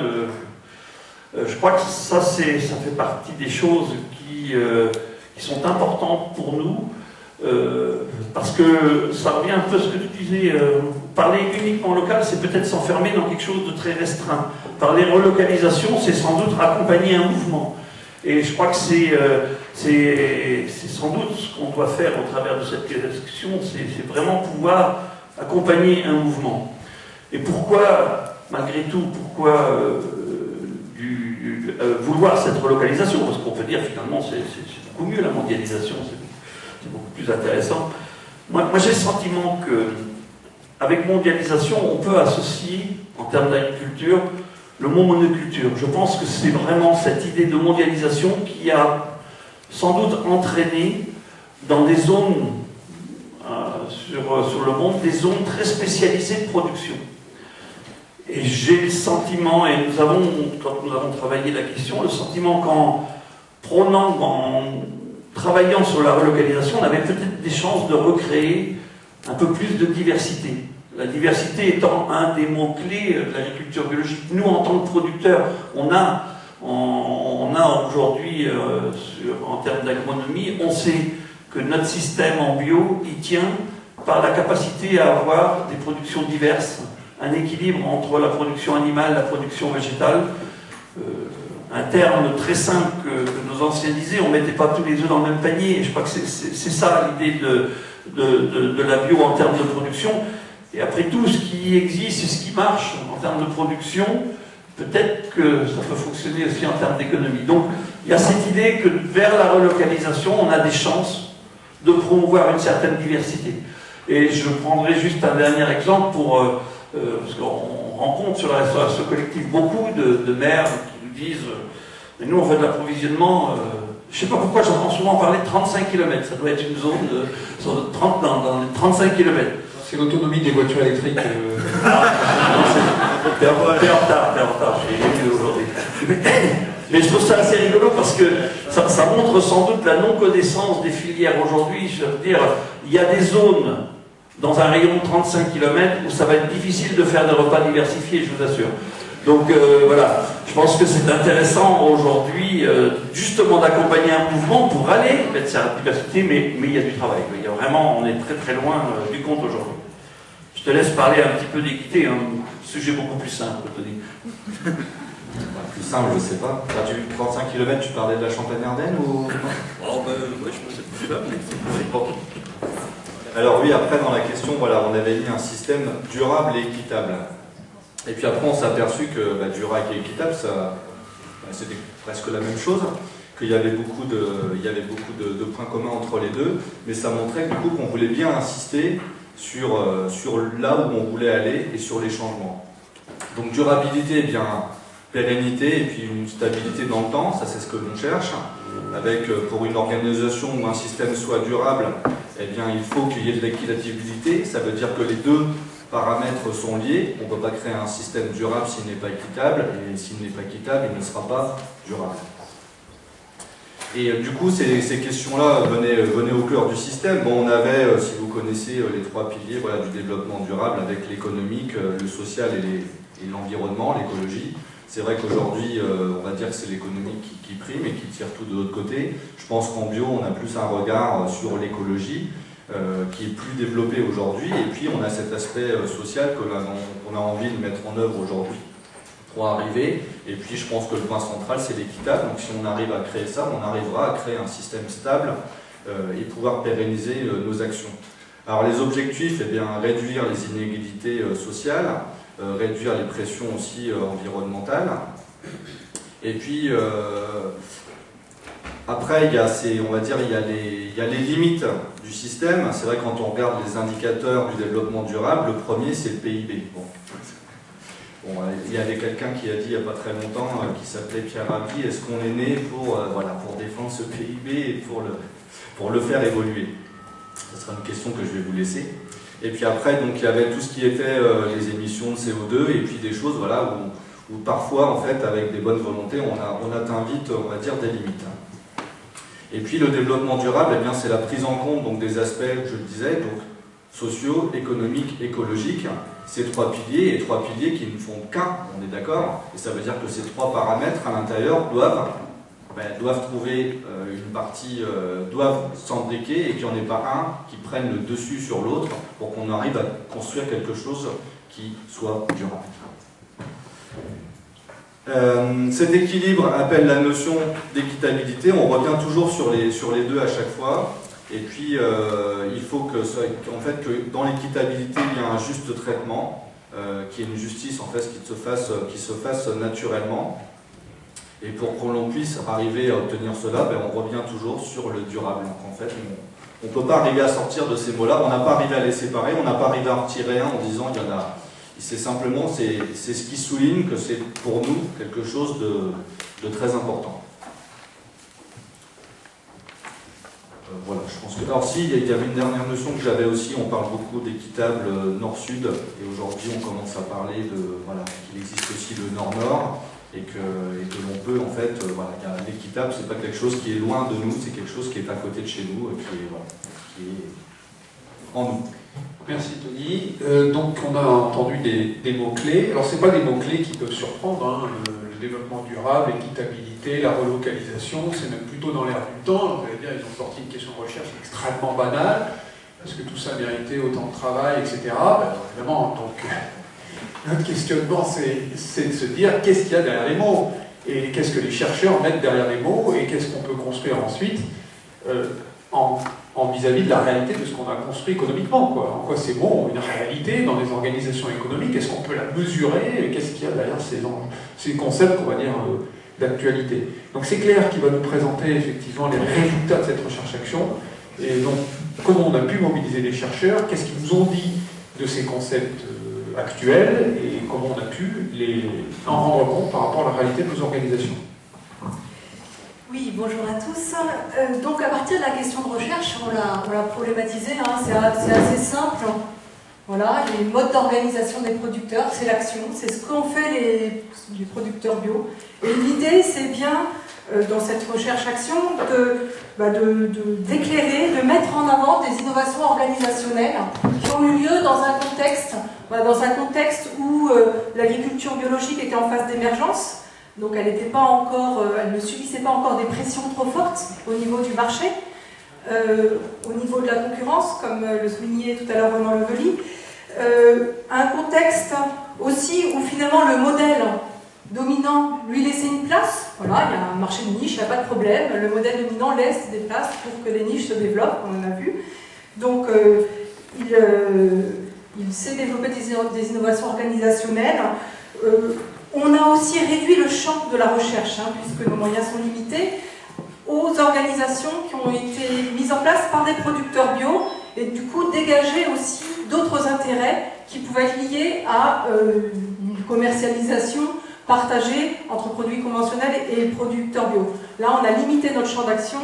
Je crois que ça fait partie des choses qui sont importantes pour nous, parce que ça revient un peu à ce que tu disais, parler uniquement local, c'est peut-être s'enfermer dans quelque chose de très restreint. Parler relocalisation, c'est sans doute accompagner un mouvement. Et je crois que c'est sans doute ce qu'on doit faire au travers de cette discussion, c'est vraiment pouvoir accompagner un mouvement. Et pourquoi, malgré tout, vouloir cette relocalisation? Parce qu'on peut dire finalement c'est beaucoup mieux la mondialisation, c'est beaucoup plus intéressant. Moi j'ai le sentiment qu'avec mondialisation, on peut associer, en termes d'agriculture, le mot monoculture. Je pense que c'est vraiment cette idée de mondialisation qui a sans doute entraîné dans des zones sur le monde, des zones très spécialisées de production. Et j'ai le sentiment, et quand nous avons travaillé la question, le sentiment qu'en travaillant sur la relocalisation, on avait peut-être des chances de recréer un peu plus de diversité. La diversité étant un des mots-clés de l'agriculture biologique. Nous, en tant que producteurs, on a aujourd'hui, en termes d'agronomie, on sait que notre système en bio, il tient par la capacité à avoir des productions diverses, un équilibre entre la production animale et la production végétale. Un terme très simple que nos anciens disaient, on ne mettait pas tous les œufs dans le même panier. Et je crois que c'est ça l'idée de la bio en termes de production. Et après tout, ce qui existe et ce qui marche en termes de production, peut-être que ça peut fonctionner aussi en termes d'économie. Donc, il y a cette idée que vers la relocalisation, on a des chances de promouvoir une certaine diversité. Et je prendrai juste un dernier exemple parce qu'on rencontre sur la restauration collective beaucoup de maires qui nous disent mais nous on fait de l'approvisionnement, je ne sais pas pourquoi j'entends souvent parler de 35 km, ça doit être une zone dans les 35 km. C'est l'autonomie des voitures électriques. T'es en retard, j'ai vu aujourd'hui. Mais je trouve ça assez rigolo parce que ça montre sans doute la non-connaissance des filières aujourd'hui. Je veux dire, il y a des zones dans un rayon de 35 km où ça va être difficile de faire des repas diversifiés, je vous assure. Donc voilà, je pense que c'est intéressant aujourd'hui justement d'accompagner un mouvement pour aller mettre sa diversité, mais il y a du travail. Il y a vraiment, on est très très loin du compte aujourd'hui. Je te laisse parler un petit peu d'équité, un sujet beaucoup plus simple, Tony. Plus simple, je sais pas. Enfin, 35 km, tu parlais de la Champagne-Ardenne ou... Oh ben oui, je pensais plus ça, mais c'est pas. Alors oui, après dans la question, voilà, on avait mis un système durable et équitable. Et puis après on s'est aperçu que durable et équitable, c'était presque la même chose, qu'il y avait beaucoup de points communs entre les deux, mais ça montrait du coup qu'on voulait bien insister sur là où on voulait aller et sur les changements. Donc durabilité, eh bien pérennité et puis une stabilité dans le temps, ça c'est ce que l'on cherche. Avec, pour une organisation où un système soit durable, eh bien il faut qu'il y ait de l'équitabilité, ça veut dire que les deux paramètres sont liés, on ne peut pas créer un système durable s'il n'est pas équitable, et s'il n'est pas équitable, il ne sera pas durable. Et du coup, ces questions-là venaient au cœur du système. Bon, on avait, si vous connaissez les trois piliers du développement durable avec l'économique, le social et l'environnement, l'écologie. C'est vrai qu'aujourd'hui, on va dire que c'est l'économie qui prime et qui tire tout de l'autre côté. Je pense qu'en bio, on a plus un regard sur l'écologie qui est plus développé aujourd'hui. Et puis, on a cet aspect social qu'on a envie de mettre en œuvre aujourd'hui pour arriver. Et puis, je pense que le point central, c'est l'équitable. Donc, si on arrive à créer ça, on arrivera à créer un système stable et pouvoir pérenniser nos actions. Alors, les objectifs, eh bien, réduire les inégalités sociales, réduire les pressions aussi environnementales. Et puis, après, on va dire, il y a les limites du système. C'est vrai, quand on regarde les indicateurs du développement durable, le premier, c'est le PIB. Bon, il y avait quelqu'un qui a dit il n'y a pas très longtemps, qui s'appelait Pierre Rabhi, est-ce qu'on est né pour défendre ce PIB et pour le faire évoluer? Ce sera une question que je vais vous laisser. Et puis après, donc, il y avait tout ce qui était les émissions de CO2 et puis des choses où parfois, en fait, avec des bonnes volontés, on atteint vite, on va dire, des limites. Et puis le développement durable, eh bien, c'est la prise en compte donc, des aspects, je le disais, donc, sociaux, économiques, écologiques, ces trois piliers qui ne font qu'un, on est d'accord, et ça veut dire que ces trois paramètres à l'intérieur doivent trouver une partie, doivent s'embriquer et qu'il n'y en ait pas un qui prenne le dessus sur l'autre pour qu'on arrive à construire quelque chose qui soit durable. Cet équilibre appelle la notion d'équitabilité, on revient toujours sur les deux à chaque fois, et puis il faut que dans l'équitabilité il y a un juste traitement, qu'il y ait une justice en fait, qui se fasse naturellement. Et pour que l'on puisse arriver à obtenir cela, on revient toujours sur le durable. Donc en fait, on ne peut pas arriver à sortir de ces mots-là, on n'a pas arrivé à les séparer, on n'a pas arrivé à en retirer un en disant il y en a. C'est simplement, c'est ce qui souligne que c'est pour nous quelque chose de très important. Voilà, je pense que. Alors si, il y avait une dernière notion que j'avais aussi, on parle beaucoup d'équitable nord-sud, et aujourd'hui on commence à parler qu'il existe aussi le nord-nord. Et que l'on peut, en fait, l'équitable, c'est pas quelque chose qui est loin de nous, c'est quelque chose qui est à côté de chez nous, et qui est en nous. Merci Tony. Donc on a entendu des mots-clés. Alors ce n'est pas des mots-clés qui peuvent surprendre, le développement durable, l'équitabilité, la relocalisation, c'est même plutôt dans l'air du temps. Vous allez dire, ils ont sorti une question de recherche extrêmement banale, parce que tout ça méritait autant de travail, etc. Évidemment, donc... Notre questionnement, c'est de se dire qu'est-ce qu'il y a derrière les mots, et qu'est-ce que les chercheurs mettent derrière les mots, et qu'est-ce qu'on peut construire ensuite en vis-à-vis de la réalité de ce qu'on a construit économiquement. En quoi ces mots ont une réalité dans les organisations économiques, est-ce qu'on peut la mesurer, et qu'est-ce qu'il y a derrière ces concepts, on va dire, d'actualité. Donc c'est Claire qui va nous présenter effectivement les résultats de cette recherche-action, Et donc, comment on a pu mobiliser les chercheurs, qu'est-ce qu'ils nous ont dit de ces concepts actuels, et comment on a pu en rendre compte par rapport à la réalité de nos organisations. Oui, bonjour à tous. Donc à partir de la question de recherche, on l'a problématisé, hein, c'est assez simple. Voilà, les modes d'organisation des producteurs, c'est l'action, c'est ce qu'ont fait les producteurs bio. Et l'idée, c'est bien, dans cette recherche-action, d'éclairer, de mettre en avant des innovations organisationnelles qui ont eu lieu dans un contexte où l'agriculture biologique était en phase d'émergence. Donc elle ne subissait pas encore des pressions trop fortes au niveau du marché, au niveau de la concurrence, comme le soulignait tout à l'heure Ronan Levely. Un contexte aussi où finalement le modèle dominant lui laissait une place. Voilà, il y a un marché de niche, il n'y a pas de problème. Le modèle dominant laisse des places pour que les niches se développent, on en a vu. Donc il s'est développé des innovations organisationnelles. On a aussi réduit le champ de la recherche, hein, puisque nos moyens sont limités, aux organisations qui ont été mises en place par des producteurs bio, et du coup dégager aussi d'autres intérêts qui pouvaient être liés à une commercialisation partagée entre produits conventionnels et producteurs bio. Là, on a limité notre champ d'action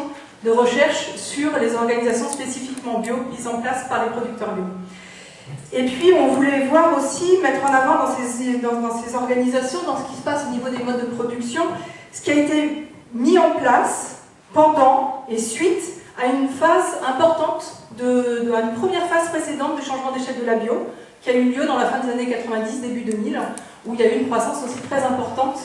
de recherche sur les organisations spécifiquement bio mises en place par les producteurs bio. Et puis, on voulait voir aussi, mettre en avant dans ces organisations, dans ce qui se passe au niveau des modes de production, ce qui a été mis en place pendant et suite à une phase importante, à une première phase précédente du changement d'échelle de la bio, qui a eu lieu dans la fin des années 90, début 2000, où il y a eu une croissance aussi très importante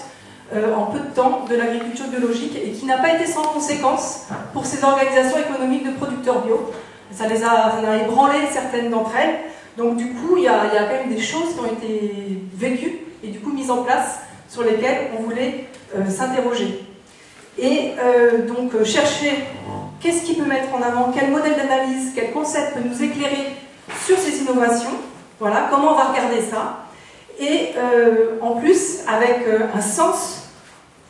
en peu de temps de l'agriculture biologique et qui n'a pas été sans conséquence pour ces organisations économiques de producteurs bio. Ça en a ébranlé certaines d'entre elles. Donc du coup, il y a quand même des choses qui ont été vécues et du coup mises en place sur lesquelles on voulait s'interroger. Et donc chercher qu'est-ce qui peut mettre en avant, quel modèle d'analyse, quel concept peut nous éclairer sur ces innovations, voilà, comment on va regarder ça. Et en plus, avec un sens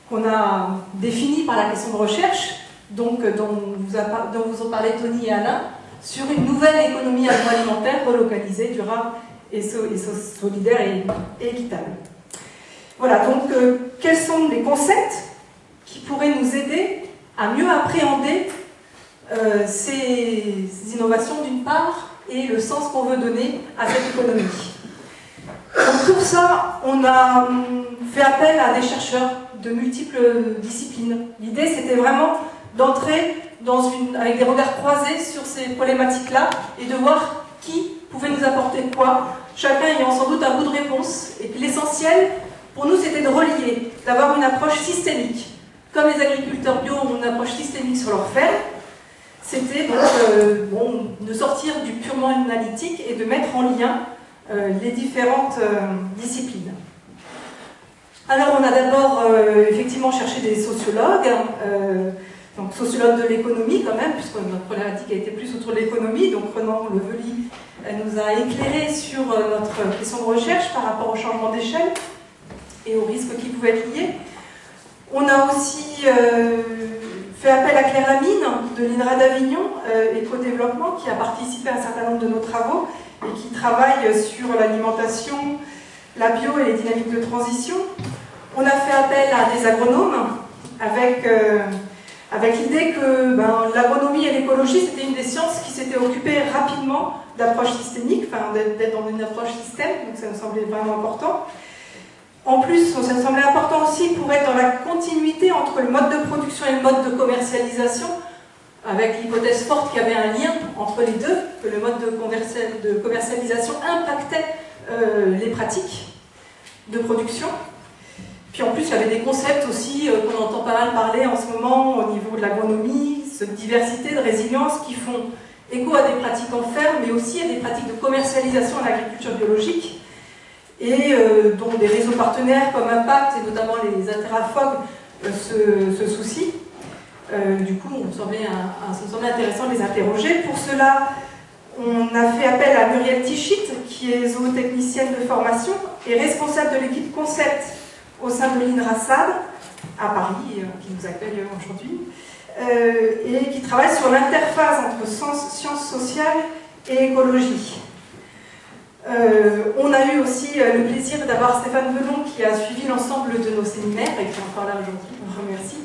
qu'on a défini par la question de recherche, donc, dont vous ont parlé Tony et Alain, sur une nouvelle économie agroalimentaire relocalisée, durable et solidaire et équitable. Voilà, donc quels sont les concepts qui pourraient nous aider à mieux appréhender ces innovations d'une part et le sens qu'on veut donner à cette économie. Donc pour ça, on a fait appel à des chercheurs de multiples disciplines. L'idée, c'était vraiment d'entrer avec des regards croisés sur ces problématiques-là et de voir qui pouvait nous apporter quoi, chacun ayant sans doute un bout de réponse. Et que l'essentiel, pour nous, c'était de relier, d'avoir une approche systémique. Comme les agriculteurs bio ont une approche systémique sur leur ferme, c'était donc de sortir du purement analytique et de mettre en lien les différentes disciplines. Alors on a d'abord effectivement cherché des sociologues, donc sociologues de l'économie quand même, puisque notre problématique a été plus autour de l'économie, donc Ronan Levely nous a éclairé sur notre question de recherche par rapport au changement d'échelle et aux risques qui pouvaient être liés. On a aussi fait appel à Claire Lamine de l'INRA d'Avignon, Éco-Développement, qui a participé à un certain nombre de nos travaux et qui travaille sur l'alimentation, la bio et les dynamiques de transition. On a fait appel à des agronomes avec l'idée que l'agronomie et l'écologie, c'était une des sciences qui s'était occupée rapidement d'approche systémique, d'être dans une approche système, donc ça nous semblait vraiment important. En plus, ça me semblait important aussi pour être dans la continuité entre le mode de production et le mode de commercialisation, avec l'hypothèse forte qu'il y avait un lien entre les deux, que le mode de commercialisation impactait les pratiques de production. Puis en plus, il y avait des concepts aussi qu'on entend pas mal parler en ce moment au niveau de l'agronomie, cette diversité, de résilience qui font écho à des pratiques en ferme, mais aussi à des pratiques de commercialisation en agriculture biologique. Et dont des réseaux partenaires comme Impact et notamment les Interafog se soucient. Du coup, ça me semblait intéressant de les interroger. Pour cela, on a fait appel à Muriel Tichit, qui est zootechnicienne de formation et responsable de l'équipe Concept au sein de l'INRA SAD à Paris, qui nous accueille aujourd'hui. et qui travaille sur l'interface entre sciences sociales et écologie. On a eu aussi le plaisir d'avoir Stéphane Velon qui a suivi l'ensemble de nos séminaires et qui est encore là aujourd'hui, on le remercie,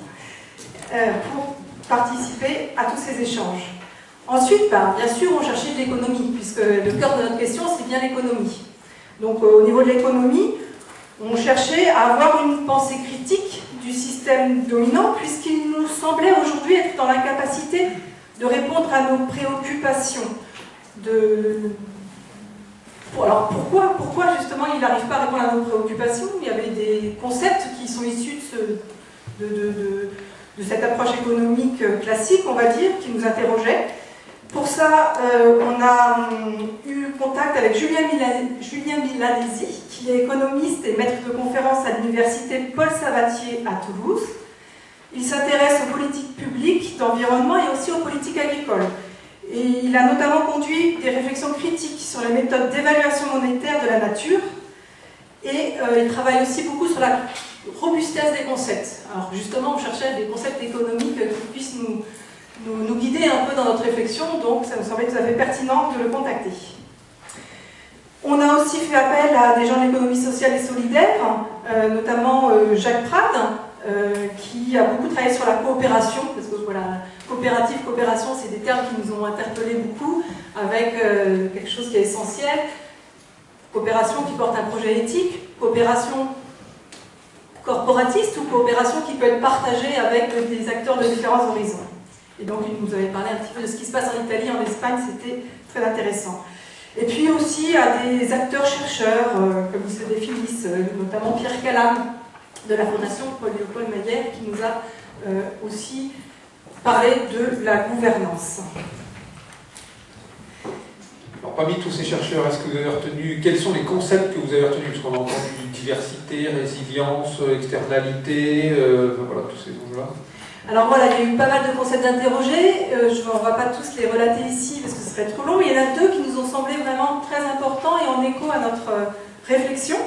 pour participer à tous ces échanges. Ensuite, bien sûr, on cherchait de l'économie, puisque le cœur de notre question, c'est bien l'économie. Donc au niveau de l'économie, on cherchait à avoir une pensée critique du système dominant, puisqu'il nous semblait aujourd'hui être dans l'incapacité de répondre à nos préoccupations. Alors pourquoi justement il n'arrive pas à répondre à nos préoccupations? Il y avait des concepts qui sont issus de cette approche économique classique, on va dire, qui nous interrogeait. Pour ça, on a eu contact avec Julien Milanesi, qui est économiste et maître de conférence à l'université Paul Sabatier à Toulouse. Il s'intéresse aux politiques publiques, d'environnement et aussi aux politiques agricoles. Et il a notamment conduit des réflexions critiques sur les méthodes d'évaluation monétaire de la nature. Et il travaille aussi beaucoup sur la robustesse des concepts. Alors justement, on cherchait des concepts économiques qui puissent nous guider un peu dans notre réflexion, donc ça nous semblait tout à fait pertinent de le contacter. On a aussi fait appel à des gens de l'économie sociale et solidaire, notamment Jacques Prade, qui a beaucoup travaillé sur la coopération, parce que voilà, coopérative, coopération, c'est des termes qui nous ont interpellés beaucoup, avec quelque chose qui est essentiel. Coopération qui porte un projet éthique, coopération corporatiste ou coopération qui peut être partagée avec des acteurs de différents horizons. Et donc, il nous avait parlé un petit peu de ce qui se passe en Italie, en Espagne, c'était très intéressant. Et puis aussi à des acteurs-chercheurs, comme ils se définissent, notamment Pierre Calam, de la Fondation Paul Mayer, qui nous a aussi parlé de la gouvernance. Alors, parmi tous ces chercheurs, est-ce que vous avez retenu, quels sont les concepts que vous avez retenus? Parce qu'on a entendu diversité, résilience, externalité, voilà, tous ces enjeux-là. Alors voilà, il y a eu pas mal de concepts interrogés, on ne va pas tous les relater ici parce que ce serait trop long, mais il y en a deux qui nous ont semblé vraiment très importants et en écho à notre réflexion.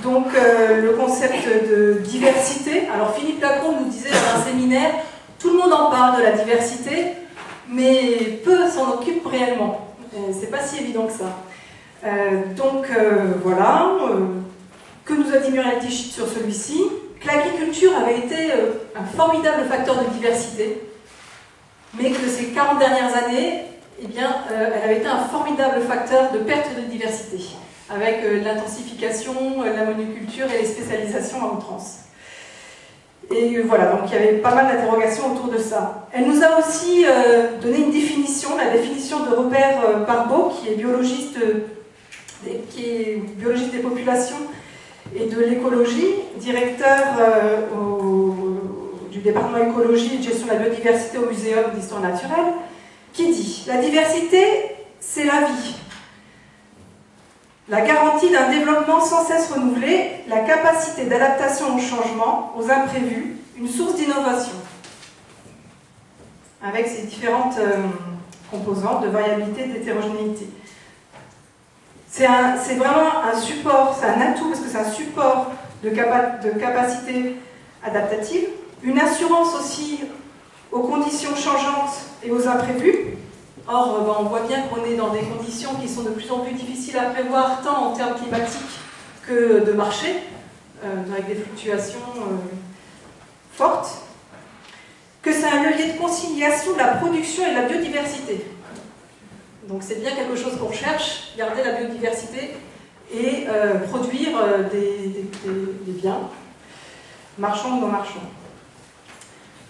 Donc le concept de diversité, alors Philippe Lacombe nous disait dans un séminaire, tout le monde en parle de la diversité, mais peu s'en occupe réellement. C'est pas si évident que ça. Voilà, que nous a dit Muriel Tichy sur celui-ci? Que l'agriculture avait été un formidable facteur de diversité, mais que ces 40 dernières années, eh bien, elle avait été un formidable facteur de perte de diversité, avec l'intensification, la monoculture et les spécialisations à outrance. Et voilà, donc il y avait pas mal d'interrogations autour de ça. Elle nous a aussi donné une définition, la définition de Robert Barbeau, qui est biologiste des populations et de l'écologie, directeur du département écologie et de gestion de la biodiversité au Muséum d'histoire naturelle, qui dit « La diversité, c'est la vie. La garantie d'un développement sans cesse renouvelé, la capacité d'adaptation au changement, aux imprévus, une source d'innovation. » Avec ses différentes composantes de variabilité et d'hétérogénéité. C'est vraiment un support, c'est un atout parce que c'est un support de capacité adaptative, une assurance aussi aux conditions changeantes et aux imprévus. Or, on voit bien qu'on est dans des conditions qui sont de plus en plus difficiles à prévoir, tant en termes climatiques que de marché, avec des fluctuations fortes, que c'est un levier de conciliation de la production et de la biodiversité. Donc c'est bien quelque chose qu'on cherche, garder la biodiversité et produire des biens, marchands ou non marchands.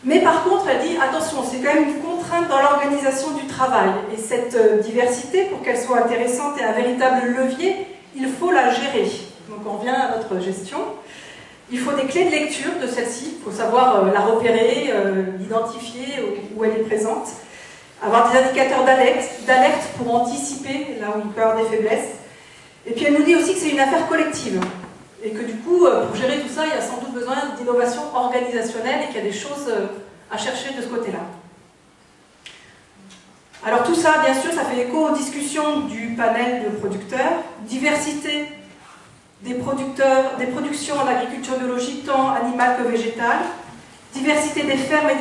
Mais par contre, elle dit, attention, c'est quand même une contrainte dans l'organisation du travail. Et cette diversité, pour qu'elle soit intéressante et un véritable levier, il faut la gérer. Donc on revient à notre gestion. Il faut des clés de lecture de celle-ci, il faut savoir la repérer, l'identifier où elle est présente. Avoir des indicateurs d'alerte pour anticiper là où il peut y avoir des faiblesses. Et puis elle nous dit aussi que c'est une affaire collective. Et que du coup, pour gérer tout ça, il y a sans doute besoin d'innovation organisationnelle et qu'il y a des choses à chercher de ce côté-là. Alors tout ça, bien sûr, ça fait écho aux discussions du panel de producteurs. Diversité des productions en agriculture biologique, tant animale que végétale. diversité des fermes et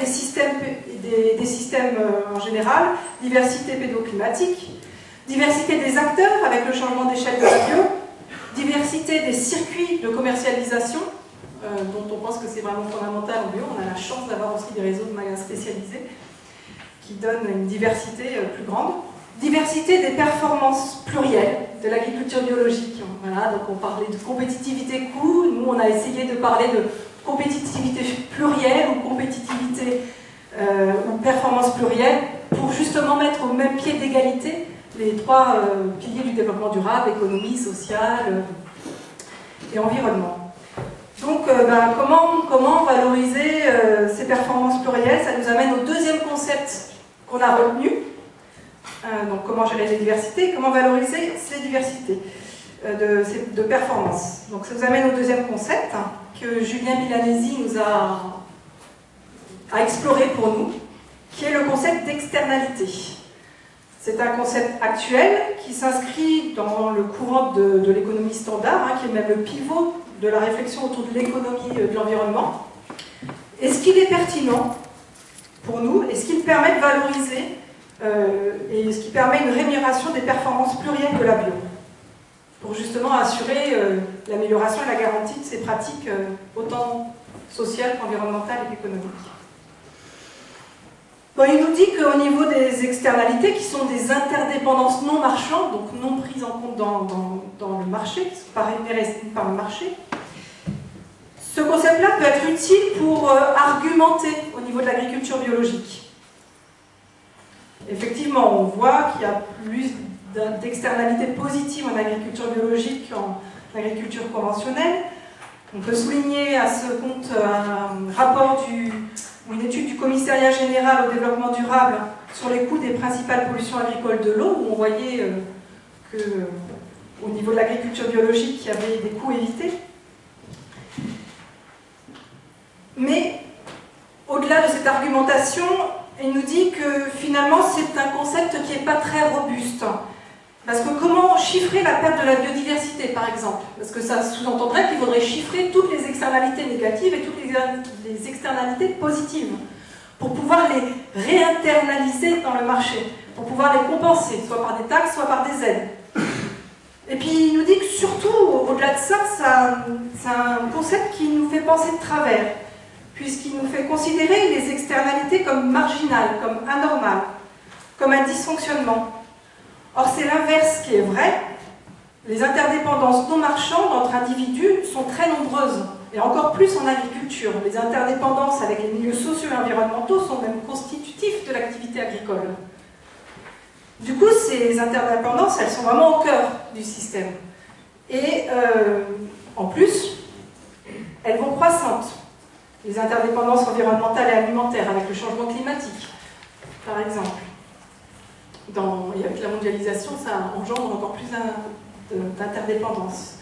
des systèmes en général, diversité pédoclimatique, diversité des acteurs avec le changement d'échelle de la bio, diversité des circuits de commercialisation, dont on pense que c'est vraiment fondamental en bio. On a la chance d'avoir aussi des réseaux de magasins spécialisés qui donnent une diversité plus grande. Diversité des performances plurielles de l'agriculture biologique. Voilà, donc on parlait de compétitivité coût, nous on a essayé de parler de compétitivité plurielle ou compétitivité ou performance plurielle pour justement mettre au même pied d'égalité les trois piliers du développement durable, économie, sociale et environnement. Donc comment valoriser ces performances plurielles? Ça nous amène au deuxième concept qu'on a retenu. Donc comment gérer les diversités, comment valoriser ces diversités de performance. Donc ça nous amène au deuxième concept que Julien Milanesi nous a exploré pour nous, qui est le concept d'externalité. C'est un concept actuel qui s'inscrit dans le courant de l'économie standard, qui est même le pivot de la réflexion autour de l'économie de l'environnement. Est-ce qu'il est pertinent pour nous? Est-ce qu'il permet de valoriser et est-ce qui permet une rémunération des performances plurielles de la bio, pour justement assurer l'amélioration et la garantie de ces pratiques autant sociales qu'environnementales et économiques. Bon, il nous dit qu'au niveau des externalités, qui sont des interdépendances non marchandes, donc non prises en compte dans le marché, qui sont pas rémunérées par le marché, ce concept-là peut être utile pour argumenter au niveau de l'agriculture biologique. Effectivement, on voit qu'il y a plus d'externalités positives en agriculture biologique qu'en agriculture conventionnelle. On peut souligner à ce compte un rapport ou une étude du Commissariat général au développement durable sur les coûts des principales pollutions agricoles de l'eau, où on voyait qu'au niveau de l'agriculture biologique, il y avait des coûts évités. Mais au-delà de cette argumentation, il nous dit que finalement c'est un concept qui n'est pas très robuste. Parce que comment chiffrer la perte de la biodiversité, par exemple? Parce que ça sous-entendrait qu'il faudrait chiffrer toutes les externalités négatives et toutes les externalités positives pour pouvoir les réinternaliser dans le marché, pour pouvoir les compenser, soit par des taxes, soit par des aides. Et puis il nous dit que surtout, au-delà de ça, c'est un concept qui nous fait penser de travers, puisqu'il nous fait considérer les externalités comme marginales, comme anormales, comme un dysfonctionnement. Or, c'est l'inverse qui est vrai. Les interdépendances non marchandes entre individus sont très nombreuses, et encore plus en agriculture. Les interdépendances avec les milieux sociaux et environnementaux sont même constitutifs de l'activité agricole. Du coup, ces interdépendances, elles sont vraiment au cœur du système. Et en plus, elles vont croissantes. Les interdépendances environnementales et alimentaires avec le changement climatique, par exemple. Et avec la mondialisation, ça engendre encore plus d'interdépendance.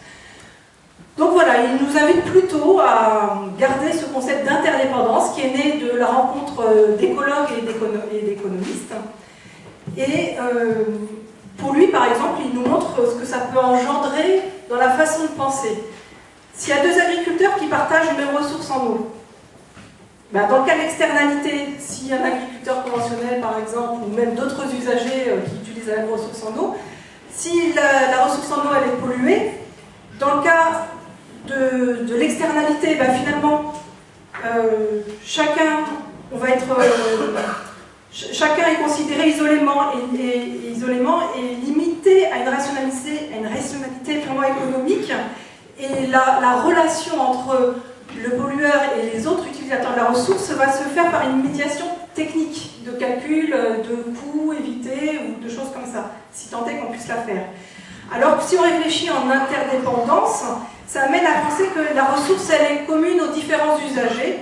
Donc voilà, il nous invite plutôt à garder ce concept d'interdépendance qui est né de la rencontre d'écologues et d'économistes. Et pour lui, par exemple, il nous montre ce que ça peut engendrer dans la façon de penser. S'il y a deux agriculteurs qui partagent une même ressource en eau, dans le cas de l'externalité, si un agriculteur conventionnel par exemple, ou même d'autres usagers qui utilisent la même ressource en eau, si la ressource en eau elle est polluée, dans le cas de l'externalité, finalement, chacun est considéré isolément et limité à une rationalité purement économique, et la relation entre le pollueur et les autres utilisateurs de la ressource va se faire par une médiation technique de calcul de coûts évités ou de choses comme ça, si tant est qu'on puisse la faire. Alors si on réfléchit en interdépendance, ça amène à penser que la ressource elle est commune aux différents usagers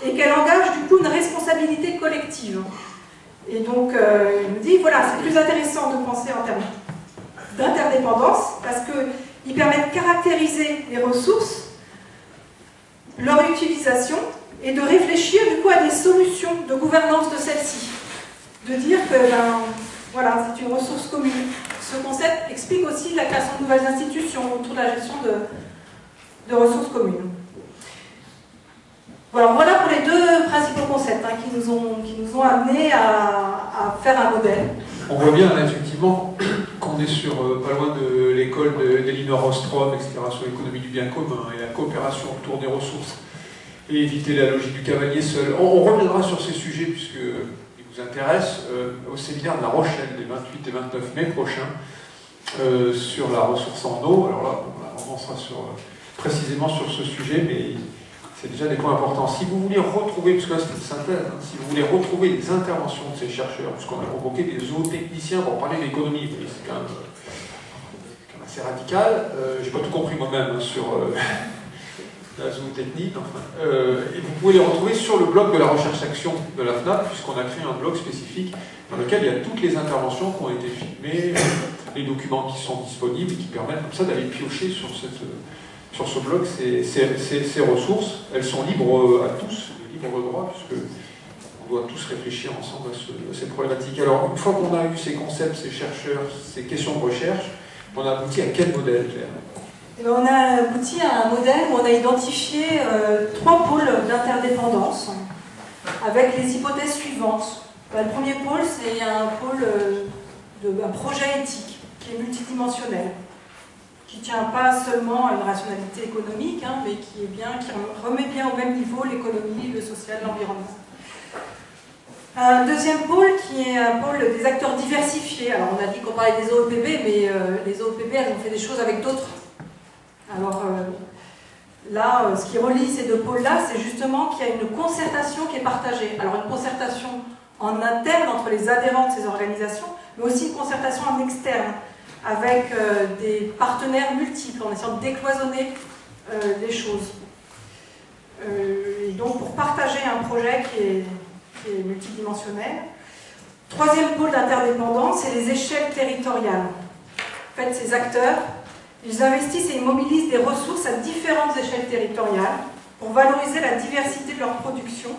et qu'elle engage du coup une responsabilité collective. Et donc il nous dit voilà, c'est plus intéressant de penser en termes d'interdépendance parce qu'il permet de caractériser les ressources, leur utilisation, et de réfléchir du coup à des solutions de gouvernance de celle-ci. De dire que voilà, c'est une ressource commune. Ce concept explique aussi la création de nouvelles institutions autour de la gestion de ressources communes. Voilà pour les deux principes concepts qui nous ont amenés à faire un modèle. On voit bien là, effectivement qu'on est sur pas loin de l'école d'Elinor Ostrom, etc., sur l'économie du bien commun et la coopération autour des ressources et éviter la logique du cavalier seul. On reviendra sur ces sujets puisqu'ils vous intéressent au séminaire de La Rochelle des 28 et 29 mai prochains sur la ressource en eau. Alors là, on sera précisément sur ce sujet, mais c'est déjà des points importants. Si vous voulez retrouver, parce que là c'est une synthèse, si vous voulez retrouver les interventions de ces chercheurs, puisqu'on a convoqué des zootechniciens pour parler d'économie, c'est quand même assez radical, j'ai pas tout compris moi-même sur la zootechnie, et vous pouvez les retrouver sur le blog de la recherche-action de la FNAP, puisqu'on a créé un blog spécifique dans lequel il y a toutes les interventions qui ont été filmées, les documents qui sont disponibles et qui permettent comme ça d'aller piocher sur ce blog ces ressources. Elles sont libres à tous, libres de droit, puisque on doit tous réfléchir ensemble à ces problématiques. Alors, une fois qu'on a eu ces concepts, ces chercheurs, ces questions de recherche, on a abouti à quel modèle, Claire ? On a abouti à un modèle où on a identifié 3 pôles d'interdépendance avec les hypothèses suivantes. Le premier pôle, c'est un pôle un projet éthique qui est multidimensionnel, qui ne tient pas seulement à une rationalité économique, mais qui remet bien au même niveau l'économie, le social, l'environnement. Un deuxième pôle qui est un pôle des acteurs diversifiés. Alors on a dit qu'on parlait des OEPB, mais les OEPB, elles ont fait des choses avec d'autres. Alors là, ce qui relie ces 2 pôles-là, c'est justement qu'il y a une concertation qui est partagée. Alors une concertation en interne entre les adhérents de ces organisations, mais aussi une concertation en externe, avec des partenaires multiples, en essayant de décloisonner les choses. Et donc pour partager un projet qui est multidimensionnel. Troisième pôle d'interdépendance, c'est les échelles territoriales. En fait, ces acteurs, ils investissent et ils mobilisent des ressources à différentes échelles territoriales pour valoriser la diversité de leur production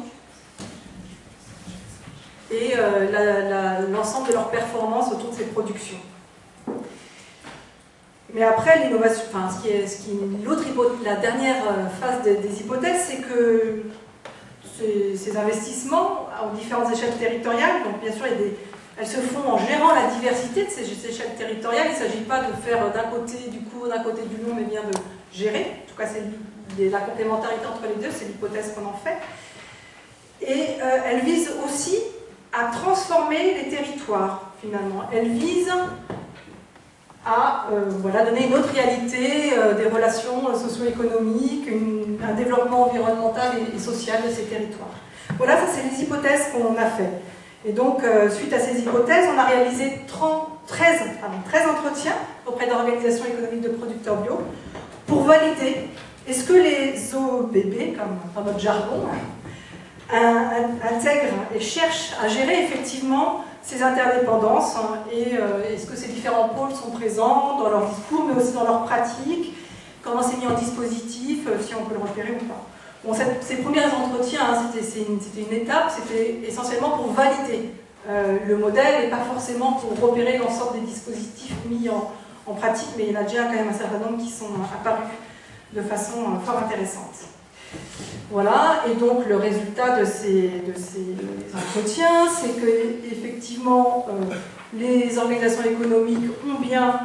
et l'ensemble de leurs performances autour de ces productions. Mais après, l'innovation, la dernière phase des hypothèses, c'est que ces investissements aux différentes échelles territoriales, donc bien sûr, elles se font en gérant la diversité de ces échelles territoriales. Il ne s'agit pas de faire d'un côté du court, d'un côté du long, mais bien de gérer. En tout cas, c'est la complémentarité entre les deux, c'est l'hypothèse qu'on en fait. Et elles visent aussi à transformer les territoires, finalement. Elles visent à donner une autre réalité des relations socio-économiques, un développement environnemental et social de ces territoires. Voilà, ça c'est les hypothèses qu'on a fait. Et donc, suite à ces hypothèses, on a réalisé 13 entretiens auprès d'organisations économiques de producteurs bio pour valider est-ce que les OEPB, comme dans notre jargon, intègrent et cherchent à gérer effectivement ces interdépendances et est-ce que ces différents pôles sont présents dans leur discours mais aussi dans leur pratique, comment c'est mis en dispositif, si on peut le repérer ou pas. Bon, ces premiers entretiens, c'était une étape, c'était essentiellement pour valider le modèle et pas forcément pour repérer l'ensemble des dispositifs mis en pratique, mais il y en a déjà quand même un certain nombre qui sont apparus de façon fort intéressante. Voilà, et donc le résultat de ces entretiens, c'est que effectivement les organisations économiques ont bien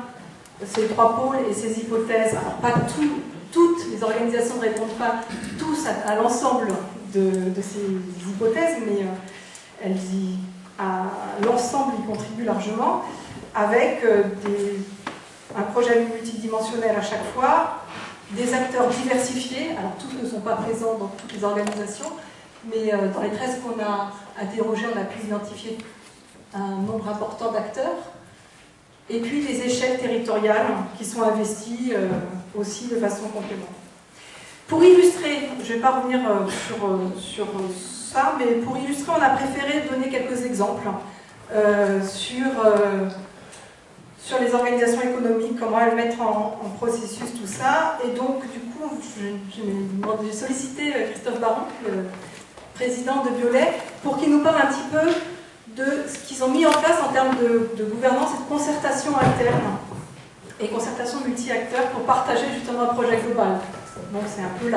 ces 3 pôles et ces hypothèses. Alors pas toutes les organisations ne répondent pas tous à l'ensemble de ces hypothèses, mais l'ensemble y contribue largement, avec un projet multidimensionnel à chaque fois, des acteurs diversifiés. Alors tous ne sont pas présents dans toutes les organisations, mais dans les 13 qu'on a interrogés, on a pu identifier un nombre important d'acteurs. Et puis des échelles territoriales qui sont investies aussi de façon complémentaire. Pour illustrer, je ne vais pas revenir sur ça, mais pour illustrer, on a préféré donner quelques exemples sur les organisations économiques, comment elles mettent en processus tout ça. Et donc, du coup, j'ai sollicité Christophe Baron, le président de Biolay, pour qu'il nous parle un petit peu de ce qu'ils ont mis en place en termes de gouvernance et de concertation interne et concertation multi-acteurs pour partager justement un projet global. Donc c'est un peu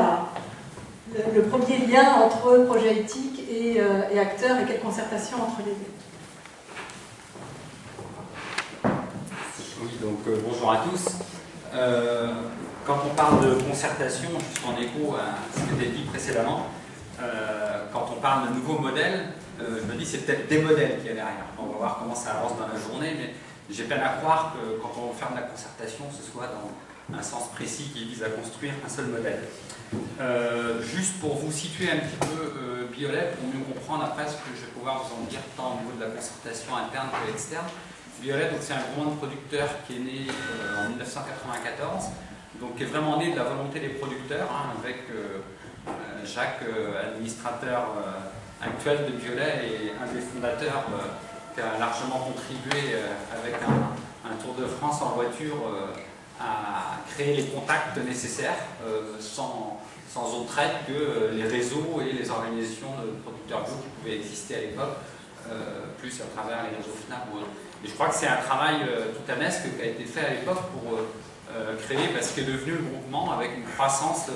le premier lien entre projet éthique et acteurs, et quelle concertation entre les deux. Oui, donc bonjour à tous. Quand on parle de concertation, juste en écho à ce qui était dit précédemment, quand on parle de nouveaux modèles, je me dis c'est peut-être des modèles qu'il y a derrière. On va voir comment ça avance dans la journée, mais j'ai peine à croire que quand on va faire de la concertation, ce soit dans un sens précis qui vise à construire un seul modèle. Juste pour vous situer un petit peu Biolay, pour mieux comprendre après ce que je vais pouvoir vous en dire tant au niveau de la concertation interne que externe. Biolay, c'est un groupement de producteurs qui est né en 1994, donc qui est vraiment né de la volonté des producteurs, hein, avec Jacques, administrateur actuel de Biolay et un des fondateurs qui a largement contribué avec un tour de France en voiture à créer les contacts nécessaires sans autre aide que les réseaux et les organisations de producteurs bio qui pouvaient exister à l'époque, plus à travers les réseaux FNAP ou autres. Et je crois que c'est un travail titanesque qui a été fait à l'époque pour créer, parce qu'il est devenu le groupement avec une croissance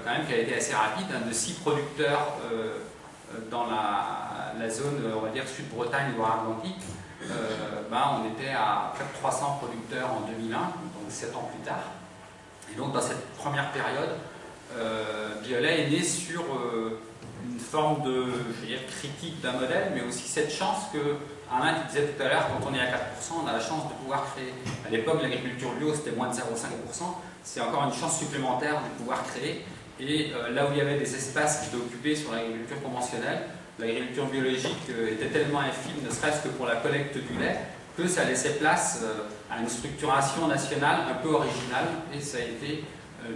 quand même qui a été assez rapide, hein, de 6 producteurs dans la zone, on va dire, Sud-Bretagne, Loire-Atlantique. On était à près de 300 producteurs en 2001, donc 7 ans plus tard. Et donc dans cette première période, Biolay est né sur une forme de, je veux dire, critique d'un modèle, mais aussi cette chance que Alain qui disait tout à l'heure, quand on est à 4%, on a la chance de pouvoir créer. À l'époque, l'agriculture bio, c'était moins de 0,5%. C'est encore une chance supplémentaire de pouvoir créer. Et là où il y avait des espaces qui étaient occupés sur l'agriculture conventionnelle, l'agriculture biologique était tellement infime, ne serait-ce que pour la collecte du lait, que ça laissait place à une structuration nationale un peu originale. Et ça a été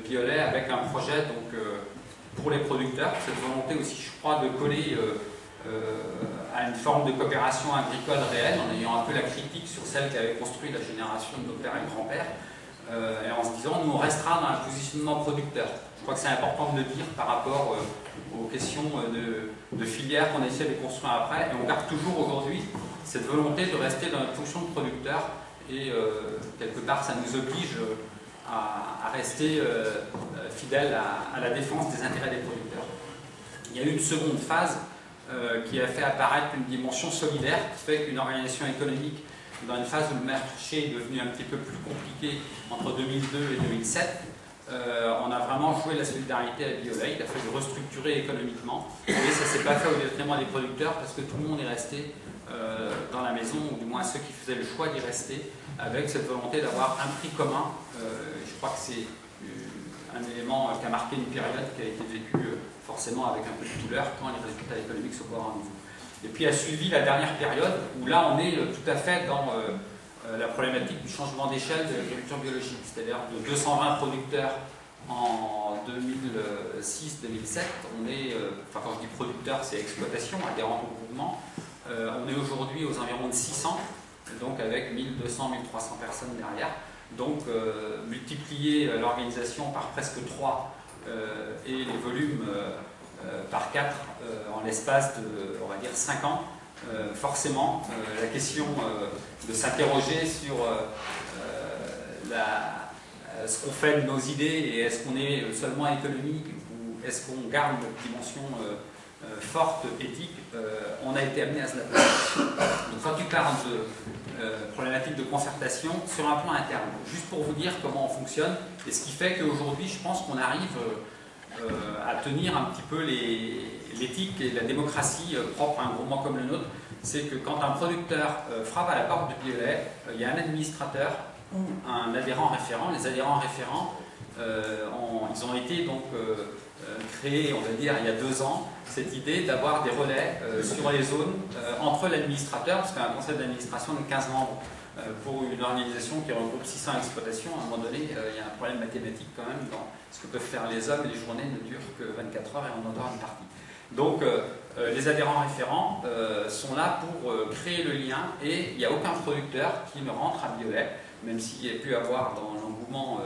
Biolay avec un projet donc, pour les producteurs, cette volonté aussi, je crois, de coller à une forme de coopération agricole réelle, en ayant un peu la critique sur celle qu'avait construit la génération de nos pères et grands-pères, et en se disant, nous on restera dans un positionnement producteur. Je crois que c'est important de le dire par rapport aux questions de filières qu'on essaie de construire après, et on garde toujours aujourd'hui cette volonté de rester dans notre fonction de producteur, et quelque part ça nous oblige à rester fidèles à la défense des intérêts des producteurs. Il y a eu une seconde phase qui a fait apparaître une dimension solidaire, qui fait qu'une organisation économique, dans une phase où le marché est devenu un petit peu plus compliqué entre 2002 et 2007, on a vraiment joué la solidarité à Biolay. Il a fallu restructurer économiquement, et ça ne s'est pas fait au détriment des producteurs, parce que tout le monde est resté dans la maison, ou du moins ceux qui faisaient le choix d'y rester, avec cette volonté d'avoir un prix commun. Je crois que c'est un élément qui a marqué une période qui a été vécue forcément avec un peu de douleur quand les résultats économiques sont pas au rendez-vous. Et puis a suivi la dernière période où là on est tout à fait dans la problématique du changement d'échelle de l'agriculture biologique, c'est-à-dire de 220 producteurs en 2006-2007, on est, enfin quand je dis producteurs c'est exploitation, adhérents au groupement, on est aujourd'hui aux environs de 600, donc avec 1200-1300 personnes derrière. Donc multiplier l'organisation par presque 3 et les volumes par 4 en l'espace de, on va dire, 5 ans, forcément, la question de s'interroger sur ce qu'on fait de nos idées, et est-ce qu'on est seulement économique ou est-ce qu'on garde une dimension forte, éthique, on a été amené à se la poser. Donc quand tu parles de problématique de concertation sur un plan interne, juste pour vous dire comment on fonctionne, et ce qui fait qu'aujourd'hui je pense qu'on arrive à tenir un petit peu l'éthique et la démocratie propre à un groupement comme le nôtre, c'est que quand un producteur frappe à la porte de Biolay, il y a un administrateur ou un adhérent référent. Les adhérents référents, ils ont été donc créés, on va dire, il y a 2 ans, cette idée d'avoir des relais sur les zones entre l'administrateur, parce qu'un conseil d'administration de 15 membres pour une organisation qui regroupe 600 exploitations, à un moment donné, il y a un problème mathématique quand même dans ce que peuvent faire les hommes, et les journées ne durent que 24 heures et on en dort une partie. Donc les adhérents référents sont là pour créer le lien, et il n'y a aucun producteur qui ne rentre à Biolay, même s'il y a pu avoir dans l'engouement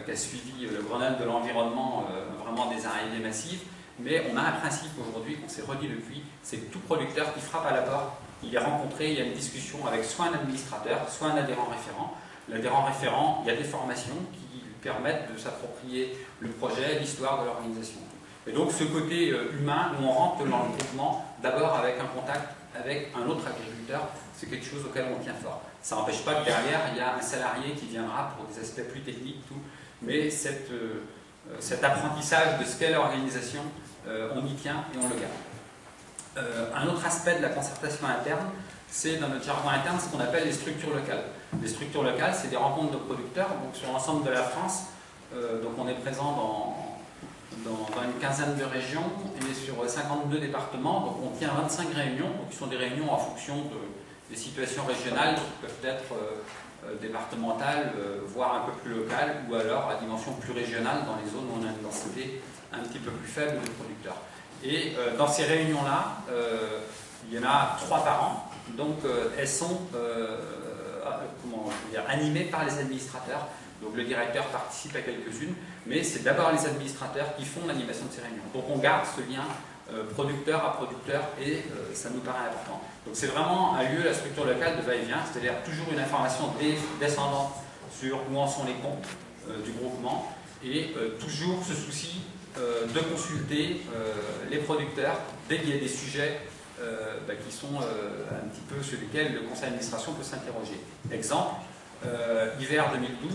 qu'a suivi le Grenelle de l'environnement vraiment des arrivées massives. Mais on a un principe aujourd'hui qu'on s'est redit depuis, c'est que tout producteur qui frappe à la porte, il est rencontré, il y a une discussion avec soit un administrateur, soit un adhérent référent. L'adhérent référent, il y a des formations qui lui permettent de s'approprier le projet, l'histoire de l'organisation. Et donc ce côté humain, où on rentre dans le groupement, d'abord avec un contact avec un autre agriculteur, c'est quelque chose auquel on tient fort. Ça n'empêche pas que derrière, il y a un salarié qui viendra pour des aspects plus techniques, tout, mais cet apprentissage de ce qu'est l'organisation, on y tient et on le garde. Un autre aspect de la concertation interne, c'est dans notre jargon interne ce qu'on appelle les structures locales. Les structures locales, c'est des rencontres de producteurs donc sur l'ensemble de la France. Donc on est présent dans une quinzaine de régions et sur 52 départements. Donc on tient 25 réunions, donc qui sont des réunions en fonction des situations régionales qui peuvent être départementales, voire un peu plus locales, ou alors à dimension plus régionale dans les zones où on a une densité un petit peu plus faible de producteurs. Et dans ces réunions-là, il y en a 3 par an, donc elles sont animées par les administrateurs. Donc le directeur participe à quelques-unes, mais c'est d'abord les administrateurs qui font l'animation de ces réunions. Donc on garde ce lien producteur à producteur et ça nous paraît important. Donc c'est vraiment un lieu, la structure locale de va-et-vient, c'est-à-dire toujours une information descendante sur où en sont les comptes du groupement et toujours ce souci de consulter les producteurs dès qu'il y a des sujets qui sont un petit peu sur lesquels le conseil d'administration peut s'interroger. Exemple, hiver 2012,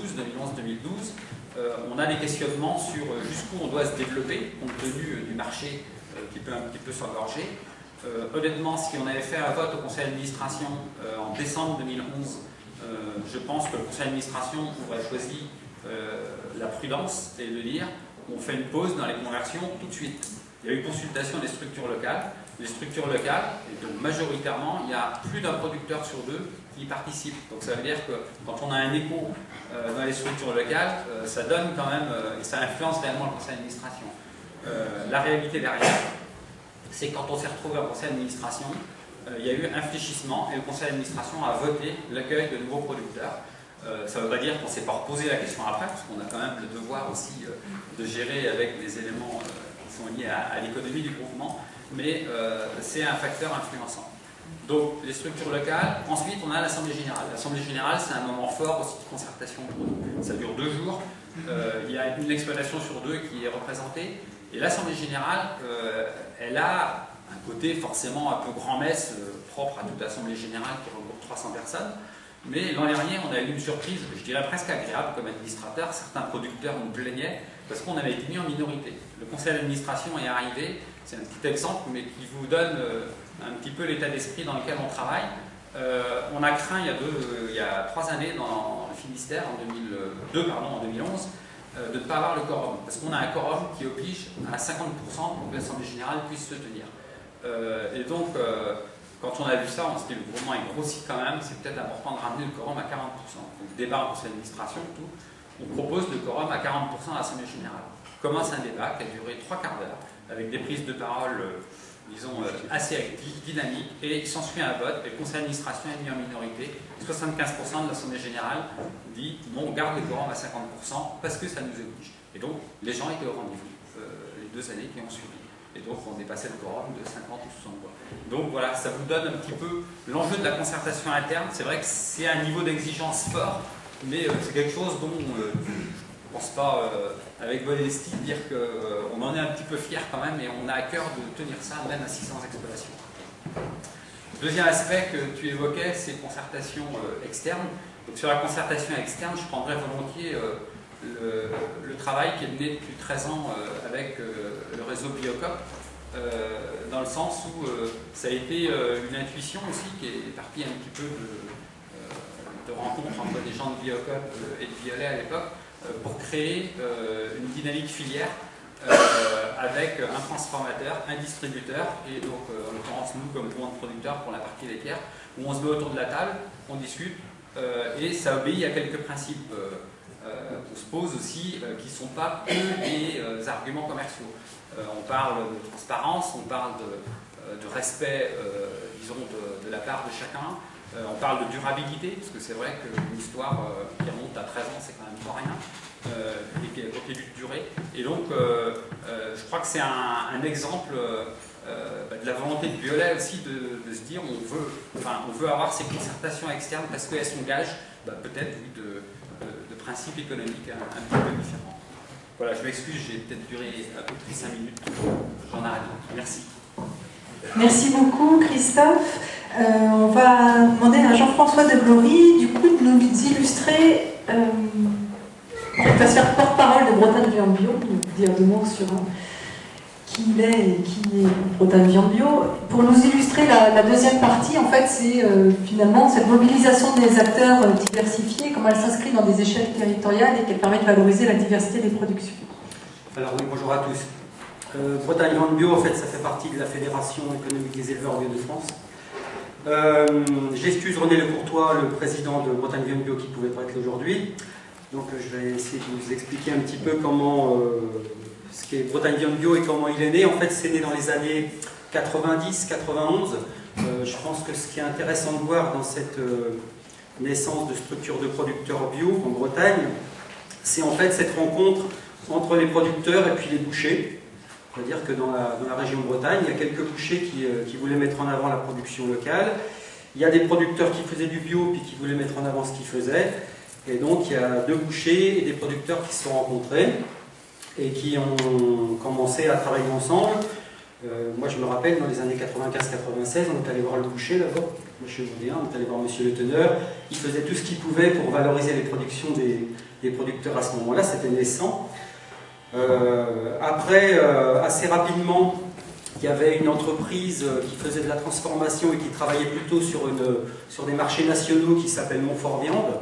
2011-2012, on a des questionnements sur jusqu'où on doit se développer compte tenu du marché qui peut un petit peu s'engorger. Honnêtement, si on avait fait un vote au conseil d'administration en décembre 2011, je pense que le conseil d'administration aurait choisi la prudence et de dire on fait une pause dans les conversions tout de suite. Il y a eu consultation des structures locales. Les structures locales, et donc majoritairement, il y a plus d'un producteur sur 2 qui participe. Donc ça veut dire que quand on a un écho dans les structures locales, ça donne quand même, et ça influence réellement le conseil d'administration. La réalité derrière, c'est que quand on s'est retrouvé au conseil d'administration, il y a eu un fléchissement et le conseil d'administration a voté l'accueil de nouveaux producteurs. Ça ne veut pas dire qu'on ne s'est pas reposé la question après, parce qu'on a quand même le devoir aussi de gérer avec des éléments qui sont liés à l'économie du groupement, mais c'est un facteur influençant. Donc les structures locales, ensuite on a l'Assemblée Générale. L'Assemblée Générale, c'est un moment fort aussi de concertation pour nous. Ça dure 2 jours, il y a une exploitation sur 2 qui est représentée, et l'Assemblée Générale, elle a un côté forcément un peu grand-messe, propre à toute l'Assemblée Générale qui regroupe 300 personnes. Mais l'an dernier, on a eu une surprise, je dirais presque agréable comme administrateur. Certains producteurs nous plaignaient parce qu'on avait été mis en minorité. Le conseil d'administration est arrivé, c'est un petit exemple, mais qui vous donne un petit peu l'état d'esprit dans lequel on travaille. On a craint il y a 3 années dans le Finistère, en 2011, de ne pas avoir le quorum. Parce qu'on a un quorum qui oblige à 50% pour que l'Assemblée Générale puisse se tenir. Et donc, quand on a vu ça, on s'est dit le groupement est grossi quand même, c'est peut-être important de ramener le quorum à 40%. Donc débat au conseil d'administration, tout. On propose le quorum à 40% à l'Assemblée Générale. Commence un débat qui a duré 3 quarts d'heure, avec des prises de parole, disons, assez actives, dynamiques, et il s'ensuit un vote, et le conseil d'administration est mis en minorité. 75% de l'Assemblée Générale dit bon, on garde le quorum à 50% parce que ça nous oblige. Et donc, les gens étaient au rendez-vous les 2 années qui ont suivi. Et donc on dépassait le quorum de 50 ou 60 voix. Donc voilà, ça vous donne un petit peu l'enjeu de la concertation interne. C'est vrai que c'est un niveau d'exigence fort, mais c'est quelque chose dont je ne pense pas, avec modestie, dire qu'on en est un petit peu fier quand même, et on a à cœur de tenir ça même à 600 exploitations. Deuxième aspect que tu évoquais, c'est concertation externe. Donc sur la concertation externe, je prendrais volontiers le travail qui est mené depuis 13 ans avec le réseau Biocop, dans le sens où ça a été une intuition aussi qui est partie un petit peu de rencontres entre des gens de Biocop et de Violet à l'époque, pour créer une dynamique filière avec un transformateur, un distributeur, et donc en l'occurrence nous comme mouvement de producteurs pour la partie laitière, où on se met autour de la table, on discute, et ça obéit à quelques principes. On se pose aussi qui ne sont pas que des arguments commerciaux. On parle de transparence, on parle de respect, disons, de la part de chacun. On parle de durabilité, parce que c'est vrai qu'une histoire qui remonte à 13 ans, c'est quand même pas rien, et qui est de durée. Et donc, je crois que c'est un exemple de la volonté de Violet aussi de se dire on veut avoir ces concertations externes parce qu'elles sont gages, peut-être de principes économiques un petit peu différents. Voilà, je m'excuse, j'ai peut-être duré à peu près 5 minutes. J'en arrête. Merci. Merci beaucoup, Christophe. On va demander à Jean-François de Glory, du coup, de nous illustrer. Il va se faire porte-parole de Bretagne Viande Bio, nous dire deux mots sur qui il est et qui est Bretagne Viande Bio. Pour nous illustrer la deuxième partie, en fait, c'est finalement cette mobilisation des acteurs diversifiés, comment elle s'inscrit dans des échelles territoriales et qu'elle permet de valoriser la diversité des productions. Alors oui, bonjour à tous. Bretagne Viande Bio, en fait, ça fait partie de la Fédération économique des éleveurs bio de France. J'excuse René Lecourtois, le président de Bretagne Viande Bio, qui ne pouvait pas être là aujourd'hui. Donc je vais essayer de vous expliquer un petit peu comment ce qu'est Bretagne Viande Bio et comment il est né. En fait, c'est né dans les années 90-91. Je pense que ce qui est intéressant de voir dans cette naissance de structure de producteurs bio en Bretagne, c'est en fait cette rencontre entre les producteurs et puis les bouchers. C'est-à-dire que dans la région Bretagne, il y a quelques bouchers qui voulaient mettre en avant la production locale. Il y a des producteurs qui faisaient du bio puis qui voulaient mettre en avant ce qu'ils faisaient. Et donc il y a deux bouchers et des producteurs qui se sont rencontrés et qui ont commencé à travailler ensemble. Moi je me rappelle, dans les années 95-96, on est allé voir le boucher là-bas, M. Boudéen, on est allé voir M. Le Teneur. Il faisait tout ce qu'il pouvait pour valoriser les productions des producteurs à ce moment-là, c'était naissant. Après, assez rapidement, il y avait une entreprise qui faisait de la transformation et qui travaillait plutôt sur des marchés nationaux qui s'appelle Montfort Viande.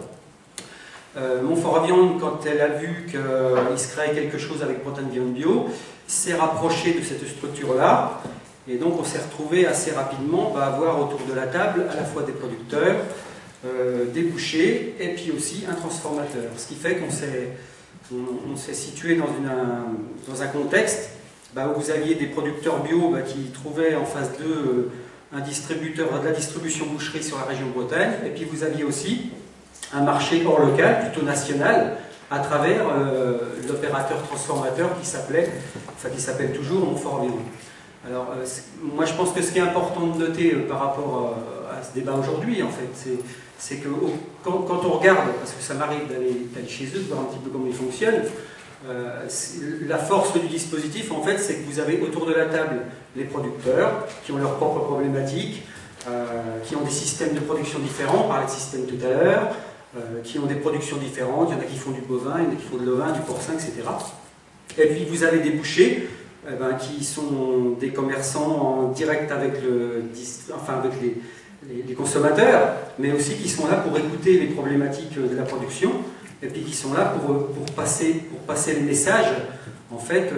Montfort Viande, quand elle a vu qu'il se créait quelque chose avec Bretagne Viande Bio, s'est rapprochée de cette structure-là. Et donc on s'est retrouvé assez rapidement à avoir autour de la table à la fois des producteurs, des bouchers et puis aussi un transformateur. Ce qui fait qu'on s'est situé dans un contexte où vous aviez des producteurs bio qui trouvaient en face d'eux un distributeur de la distribution boucherie sur la région Bretagne, et puis vous aviez aussi un marché hors local, plutôt national, à travers l'opérateur transformateur qui s'appelle toujours Montfort Viande. Alors, moi je pense que ce qui est important de noter par rapport à ce débat aujourd'hui, en fait, c'est que quand on regarde, parce que ça m'arrive d'aller chez eux, de voir un petit peu comment ils fonctionnent, la force du dispositif, en fait, c'est que vous avez autour de la table les producteurs qui ont leurs propres problématiques, qui ont des systèmes de production différents, on parlait de système tout à l'heure, qui ont des productions différentes, il y en a qui font du bovin, il y en a qui font de l'ovin, du porcin, etc. Et puis vous avez des bouchers qui sont des commerçants en direct avec les consommateurs, mais aussi qui sont là pour écouter les problématiques de la production, et puis qui sont là pour passer les messages en fait,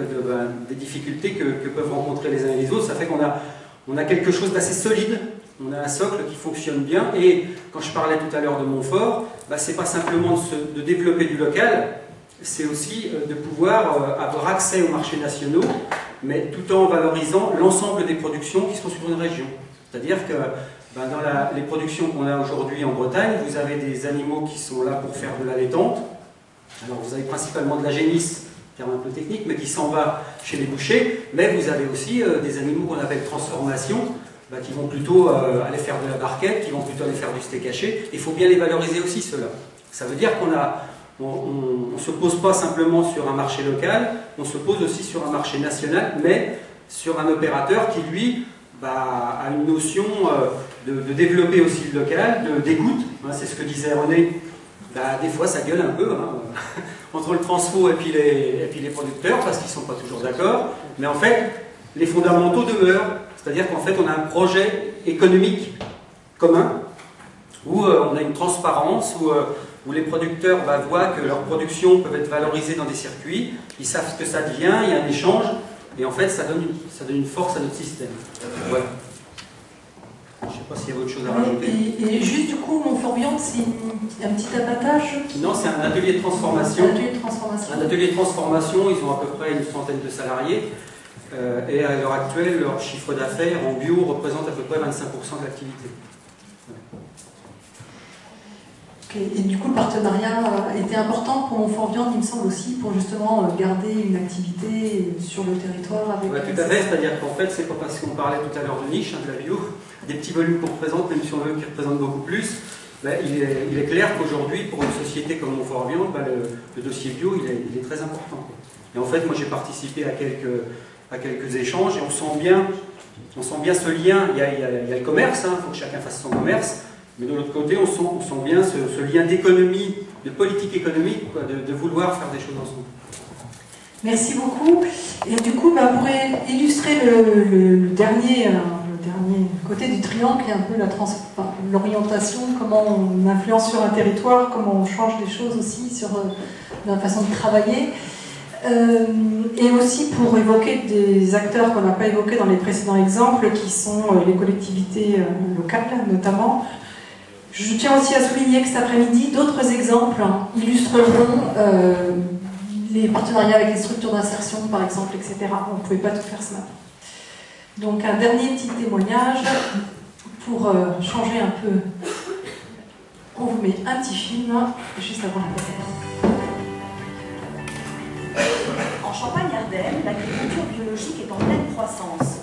des difficultés que peuvent rencontrer les uns et les autres. Ça fait qu'on a quelque chose d'assez solide. On a un socle qui fonctionne bien, et quand je parlais tout à l'heure de Montfort, c'est pas simplement de développer du local, c'est aussi de pouvoir avoir accès aux marchés nationaux, mais tout en valorisant l'ensemble des productions qui sont sur une région. C'est-à-dire que dans les productions qu'on a aujourd'hui en Bretagne, vous avez des animaux qui sont là pour faire de la laitante. Alors vous avez principalement de la génisse, terme un peu technique, mais qui s'en va chez les bouchers, mais vous avez aussi des animaux qu'on appelle transformation, qui vont plutôt aller faire de la barquette, qui vont plutôt aller faire du steak haché. Il faut bien les valoriser aussi, ceux-là. Ça veut dire qu'on ne se pose pas simplement sur un marché local, on se pose aussi sur un marché national, mais sur un opérateur qui, lui, a une notion de développer aussi le local, d'écoute. C'est ce que disait René. Des fois, ça gueule un peu entre le transfo et puis les producteurs, parce qu'ils ne sont pas toujours d'accord. Mais en fait, les fondamentaux demeurent. C'est-à-dire qu'en fait, on a un projet économique commun, où on a une transparence, où les producteurs voient que leurs productions peuvent être valorisées dans des circuits, ils savent ce que ça devient, il y a un échange, et en fait, ça donne une force à notre système. Voilà. Je ne sais pas s'il y avait autre chose à rajouter. Et juste du coup, Montfort Viande, c'est un petit abattage? Non, c'est un atelier de transformation. Un atelier de transformation, ils ont à peu près une centaine de salariés. Et à l'heure actuelle, leur chiffre d'affaires en bio représente à peu près 25% de l'activité. Okay. Et du coup, le partenariat était important pour Montfort Viande, il me semble aussi, pour justement garder une activité sur le territoire avec... Oui, tout à fait, c'est-à-dire qu'en fait, c'est pas parce qu'on parlait tout à l'heure de niche, de la bio, des petits volumes qu'on représente, même si on veut qu'ils représentent beaucoup plus, il est clair qu'aujourd'hui, pour une société comme Montfort Viande, le dossier bio, il est très important. Et en fait, moi j'ai participé à quelques échanges et on sent bien ce lien. Il y a le commerce, il faut que chacun fasse son commerce, mais de l'autre côté, on sent bien ce lien d'économie, de politique économique, quoi, de vouloir faire des choses ensemble. Merci beaucoup. Et du coup, pour illustrer le dernier côté du triangle, qui est un peu l'orientation, comment on influence sur un territoire, comment on change des choses aussi sur la façon de travailler. Et aussi pour évoquer des acteurs qu'on n'a pas évoqués dans les précédents exemples, qui sont les collectivités locales notamment. Je tiens aussi à souligner que cet après-midi, d'autres exemples illustreront les partenariats avec les structures d'insertion, par exemple, etc. On ne pouvait pas tout faire ce matin. Donc un dernier petit témoignage pour changer un peu. On vous met un petit film juste avant la pause. En Champagne-Ardenne, l'agriculture biologique est en pleine croissance.